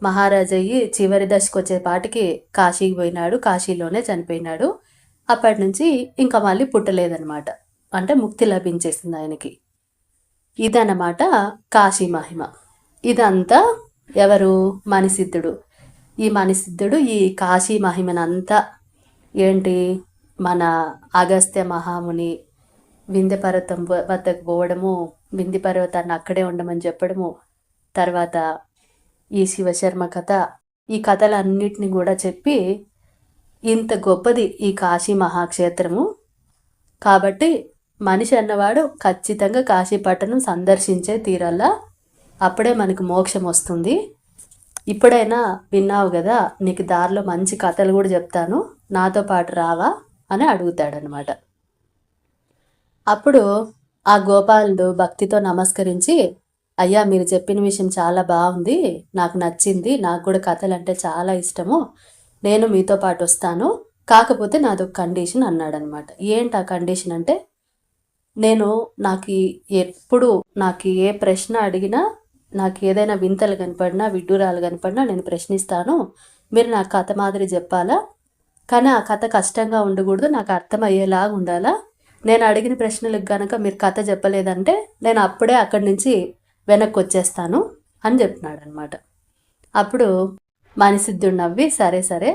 మహారాజు అయ్యి చివరి దశకు వచ్చేపాటికి కాశీకి పోయినాడు. కాశీలోనే చనిపోయినాడు. అప్పటి నుంచి ఇంకా మళ్ళీ పుట్టలేదన్నమాట. అంటే ముక్తి లభించేసింది ఆయనకి. ఇదన్నమాట కాశీ మహిమ. ఇదంతా ఎవరు, మణిసిద్ధుడు. ఈ మణిసిద్ధుడు ఈ కాశీ మహిమనంతా ఏంటి, మన అగస్త్య మహాముని వింధ్య పర్వతం వద్దకు పోవడము, వింధ్య పర్వతాన్ని అక్కడే ఉండమని చెప్పడము, తర్వాత ఈ శివశర్మ కథ, ఈ కథలన్నిటిని కూడా చెప్పి ఇంత గొప్పది ఈ కాశీ మహాక్షేత్రము. కాబట్టి మనిషి అన్నవాడు ఖచ్చితంగా కాశీ పట్టణం సందర్శించే తీరల్లా, అప్పుడే మనకు మోక్షం వస్తుంది. ఇప్పుడైనా విన్నావు కదా, నీకు దారిలో మంచి కథలు కూడా చెప్తాను, నాతో పాటు రావా అని అడుగుతాడనమాట. అప్పుడు ఆ గోపాలుడు భక్తితో నమస్కరించి, అయ్యా మీరు చెప్పిన విషయం చాలా బాగుంది, నాకు నచ్చింది, నాకు కూడా కథలు అంటే చాలా ఇష్టము, నేను మీతో పాటు వస్తాను, కాకపోతే నాదొక కండిషన్ అన్నాడనమాట. ఏంటి ఆ కండిషన్ అంటే, నాకు ఏ ప్రశ్న అడిగినా, నాకు ఏదైనా వింతలు కనపడినా, విడ్డూరాలు కనపడినా నేను ప్రశ్నిస్తాను, మీరు నాకు కథ మాదిరి చెప్పాలా, కానీ ఆ కథ కష్టంగా ఉండకూడదు, నాకు అర్థమయ్యేలాగా ఉండాలా. నేను అడిగిన ప్రశ్నలకు కనుక మీరు కథ చెప్పలేదంటే నేను అప్పుడే అక్కడి నుంచి వెనక్కి వచ్చేస్తాను అని చెప్పినాడు అనమాట. అప్పుడు మణిసిద్ధుడు నవ్వి, సరే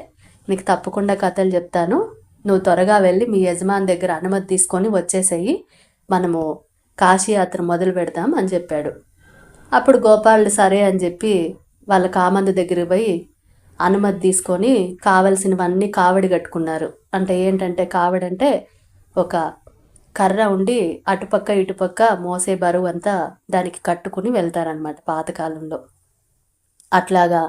నీకు తప్పకుండా కథలు చెప్తాను, నువ్వు త్వరగా వెళ్ళి మీ యజమాని దగ్గర అనుమతి తీసుకొని వచ్చేసేయి, మనము కాశీయాత్ర మొదలు పెడదాం అని చెప్పాడు. అప్పుడు గోపాలుడు సరే అని చెప్పి వాళ్ళ కామందు దగ్గరికి పోయి అనుమతి తీసుకొని కావలసినవన్నీ కావడి కట్టుకున్నారు. అంటే ఏంటంటే, కావడంటే ఒక కర్ర ఉండి అటుపక్క ఇటుపక్క మోసే బరువు అంతా దానికి కట్టుకుని వెళ్తారనమాట పాతకాలంలో. అట్లాగా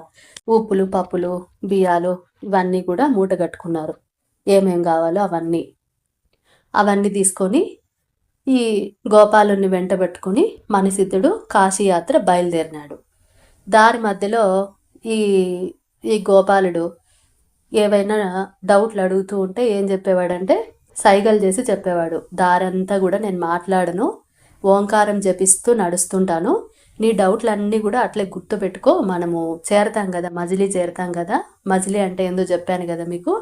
ఉప్పులు, పప్పులు, బియ్యాలు ఇవన్నీ కూడా మూట కట్టుకున్నారు. ఏమేం కావాలో అవన్నీ తీసుకొని ఈ గోపాలుని వెంట పెట్టుకుని మణిసిద్ధుడు కాశీయాత్ర బయలుదేరినాడు. దారి మధ్యలో ఈ ఈ గోపాలుడు ఏవైనా డౌట్లు అడుగుతూ ఉంటే ఏం చెప్పేవాడంటే సైగలు చేసి చెప్పేవాడు. దారంతా కూడా నేను మాట్లాడను, ఓంకారం జపిస్తూ నడుస్తుంటాను, నీ డౌట్లన్నీ కూడా అట్లే గుర్తు పెట్టుకో, మనము చేరతాం కదా, మజిలీ చేరతాం కదా. మజిలీ అంటే ఏందో చెప్పాను కదా మీకు.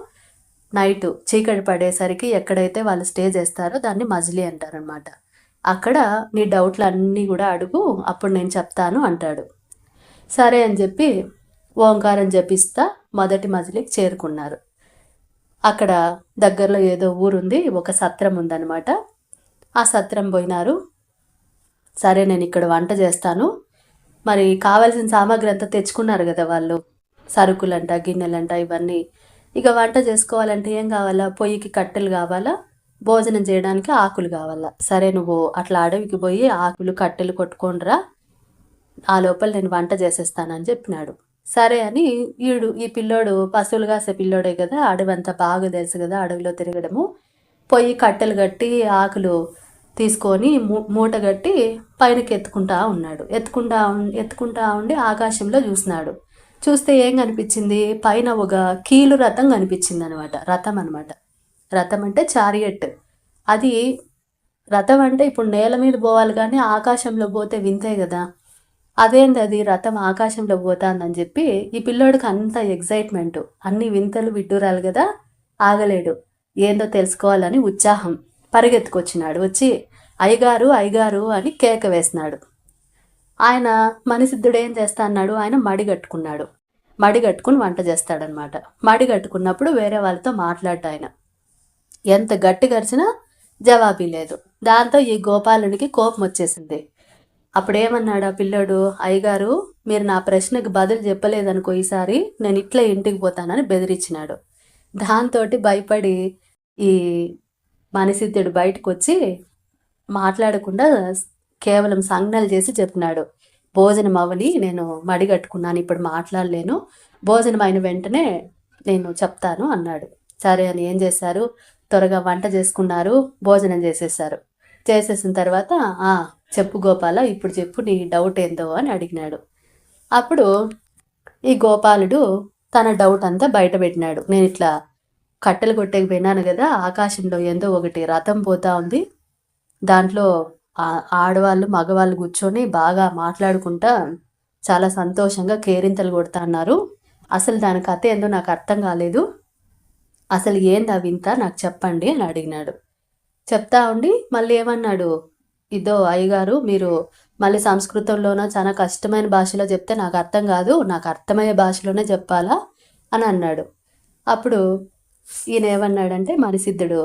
నైట్ చీకటి పడేసరికి ఎక్కడైతే వాళ్ళు స్టే చేస్తారో దాన్ని మజిలీ అంటారనమాట. అక్కడ నీ డౌట్లు అన్నీ కూడా అడుగు, అప్పుడు నేను చెప్తాను అంటాడు. సరే అని చెప్పి ఓంకారం జపిస్తా మొదటి మజిలీకి చేరుకున్నారు. అక్కడ దగ్గరలో ఏదో ఊరుంది, ఒక సత్రం ఉందన్నమాట. ఆ సత్రం పోయినారు. సరే నేను ఇక్కడ వంట చేస్తాను, మరి కావాల్సిన సామాగ్రి అంతా తెచ్చుకున్నారు కదా వాళ్ళు, సరుకులంట గిన్నెలంట ఇవన్నీ. ఇక వంట చేసుకోవాలంటే ఏం కావాలా, పొయ్యికి కట్టెలు కావాలా, భోజనం చేయడానికి ఆకులు కావాలా. సరే నువ్వు అట్లా అడవికి పోయి ఆకులు కట్టెలు కొట్టుకోండిరా, ఆ లోపల నేను వంట చేసేస్తానని చెప్పినాడు. సరే అని ఈ పిల్లోడు పశువులు కాసే పిల్లోడే కదా, అడవంతా బాగా తెలుసు కదా, అడవిలో తిరగడము. పొయ్యి కట్టెలు కట్టి ఆకులు తీసుకొని మూట కట్టి పైనకి ఎత్తుకుంటా ఉండి ఆకాశంలో చూసినాడు. చూస్తే ఏం కనిపించింది, పైన ఒక కీలు రథం కనిపించింది అనమాట. రథం అంటే చారియట్. అది రథం అంటే ఇప్పుడు నేల మీద పోవాలి కానీ ఆకాశంలో పోతే వింతే కదా. అదేంది అది రథం ఆకాశంలో పోతాందని చెప్పి ఈ పిల్లోడికి అంత ఎగ్జైట్మెంట్, అన్ని వింతలు విడ్డూరాలు కదా, ఆగలేడు. ఏందో తెలుసుకోవాలని ఉత్సాహం పరిగెత్తుకొచ్చినాడు. వచ్చి అయ్యగారు అయ్యగారు అని కేక వేసినాడు. ఆయన మణిసిద్ధుడు ఏం చేస్తా అన్నాడు, ఆయన మడి కట్టుకుని వంట చేస్తాడనమాట. మడి కట్టుకున్నప్పుడు వేరే వాళ్ళతో మాట్లాడ్డా ఆయన. ఎంత గట్టి గరిచినా జవాబీ లేదు. దాంతో ఈ గోపాలునికి కోపం వచ్చేసింది. అప్పుడేమన్నాడు ఆ పిల్లోడు, అయ్యగారు మీరు నా ప్రశ్నకు బదులు చెప్పలేదనుకో ఈసారి నేను ఇట్లా ఇంటికి పోతానని బెదిరించినాడు. దాంతో భయపడి ఈ మణిసిద్ధుడు బయటకు వచ్చి మాట్లాడకుండా కేవలం సంజ్ఞలు చేసి చెప్పినాడు, భోజనం అవని నేను మడి కట్టుకున్నాను, ఇప్పుడు మాట్లాడలేను, భోజనం అయిన వెంటనే నేను చెప్తాను అన్నాడు. సరే అని ఏం చేశారు, త్వరగా వంట చేసుకున్నారు, భోజనం చేసేసిన తర్వాత చెప్పు గోపాల, ఇప్పుడు చెప్పు నీ డౌట్ ఏందో అని అడిగినాడు. అప్పుడు ఈ గోపాలుడు తన డౌట్ అంతా బయట పెట్టినాడు. నేను ఇట్లా కట్టెలు కొట్టేకి పోయినాను కదా, ఆకాశంలో ఏందో ఒకటి రథం పోతా ఉంది, దాంట్లో ఆడవాళ్ళు మగవాళ్ళు కూర్చొని బాగా మాట్లాడుకుంటా చాలా సంతోషంగా కేరింతలు కొడతా అన్నారు. అసలు దాని కథ ఏందో నాకు అర్థం కాలేదు, అసలు ఏంది ఆ వింత నాకు చెప్పండి అని అడిగినాడు. చెప్తా ఉండి మళ్ళీ ఏమన్నాడు, ఇదో అయ్యగారు మీరు మళ్ళీ సంస్కృతంలోనో చాలా కష్టమైన భాషలో చెప్తే నాకు అర్థం కాదు, నాకు అర్థమయ్యే భాషలోనే చెప్పాలా అని అన్నాడు. అప్పుడు ఈయన ఏమన్నాడంటే మణిసిద్ధుడు,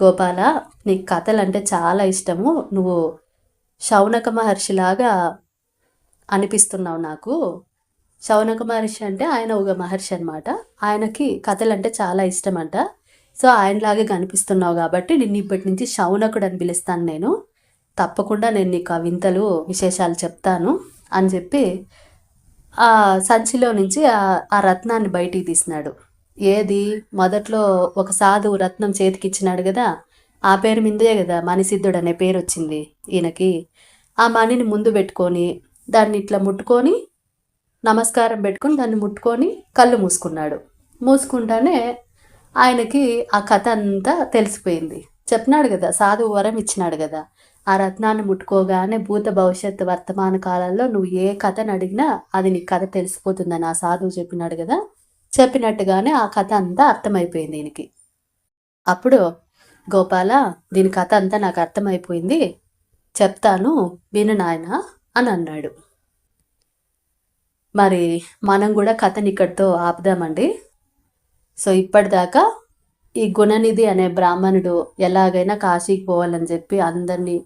గోపాల నీకు కథలు అంటే చాలా ఇష్టము, నువ్వు శౌనక మహర్షిలాగా అనిపిస్తున్నావు నాకు. శౌనక మహర్షి అంటే ఆయన ఒక మహర్షి అనమాట, ఆయనకి కథలు అంటే చాలా ఇష్టం అంట. సో ఆయనలాగే కనిపిస్తున్నావు కాబట్టి నిన్ను ఇప్పటి నుంచి శౌనకుడు అని పిలుస్తాను నేను, తప్పకుండా నేను నీకు ఆ వింతలు విశేషాలు చెప్తాను అని చెప్పి ఆ సంచిలో నుంచి ఆ రత్నాన్ని బయటికి తీసినాడు. ఏది మొదట్లో ఒక సాధువు రత్నం చేతికిచ్చినాడు కదా, ఆ పేరు మీదే కదా మణిసిద్ధుడు అనే పేరు వచ్చింది ఈయనకి. ఆ మణిని ముందు పెట్టుకొని దాన్ని ఇట్లా ముట్టుకొని నమస్కారం పెట్టుకొని దాన్ని ముట్టుకొని కళ్ళు మూసుకుంటానే ఆయనకి ఆ కథ అంతా తెలిసిపోయింది. చెప్పినాడు కదా, సాధువు వరం ఇచ్చినాడు కదా, ఆ రత్నాన్ని ముట్టుకోగానే భూత భవిష్యత్తు వర్తమాన కాలాల్లో నువ్వు ఏ కథను అడిగినా అది నీ కథ తెలిసిపోతుందని ఆ సాధువు చెప్పినాడు కదా. చెప్పినట్టుగానే ఆ కథ అంతా అర్థమైపోయింది దీనికి. అప్పుడు గోపాల దీని కథ అంతా నాకు అర్థమైపోయింది, చెప్తాను విను నాయన అని అన్నాడు. మరి మనం కూడా కథని ఇక్కడితో ఆపుదామండి. సో ఇప్పటిదాకా ఈ గుణనిధి అనే బ్రాహ్మణుడు ఎలాగైనా కాశీకి పోవాలని చెప్పి అందరినీ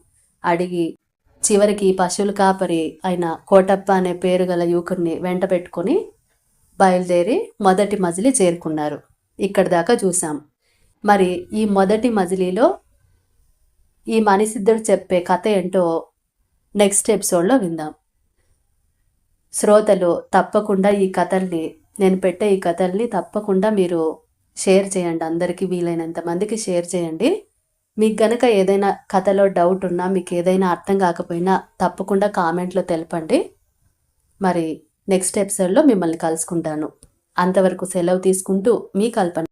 అడిగి చివరికి పశువుల కాపరి అయిన కోటప్ప అనే పేరు గల యువకుడిని వెంట పెట్టుకొని బయలుదేరి మొదటి మజిలీ చేరుకున్నారు. ఇక్కడి దాకా చూసాం. మరి ఈ మొదటి మజిలీలో ఈ మణిసిద్ధుడు చెప్పే కథ ఏంటో నెక్స్ట్ ఎపిసోడ్లో విందాం. శ్రోతలు తప్పకుండా నేను పెట్టే ఈ కథల్ని తప్పకుండా మీరు షేర్ చేయండి, అందరికీ వీలైనంత మందికి షేర్ చేయండి. మీకు గనక ఏదైనా కథలో డౌట్ ఉన్నా, మీకు ఏదైనా అర్థం కాకపోయినా తప్పకుండా కామెంట్లో తెలపండి. మరి నెక్స్ట్ ఎపిసోడ్లో మిమ్మల్ని కలుసుకుంటాను. అంతవరకు సెలవు తీసుకుంటూ మీ కల్పన.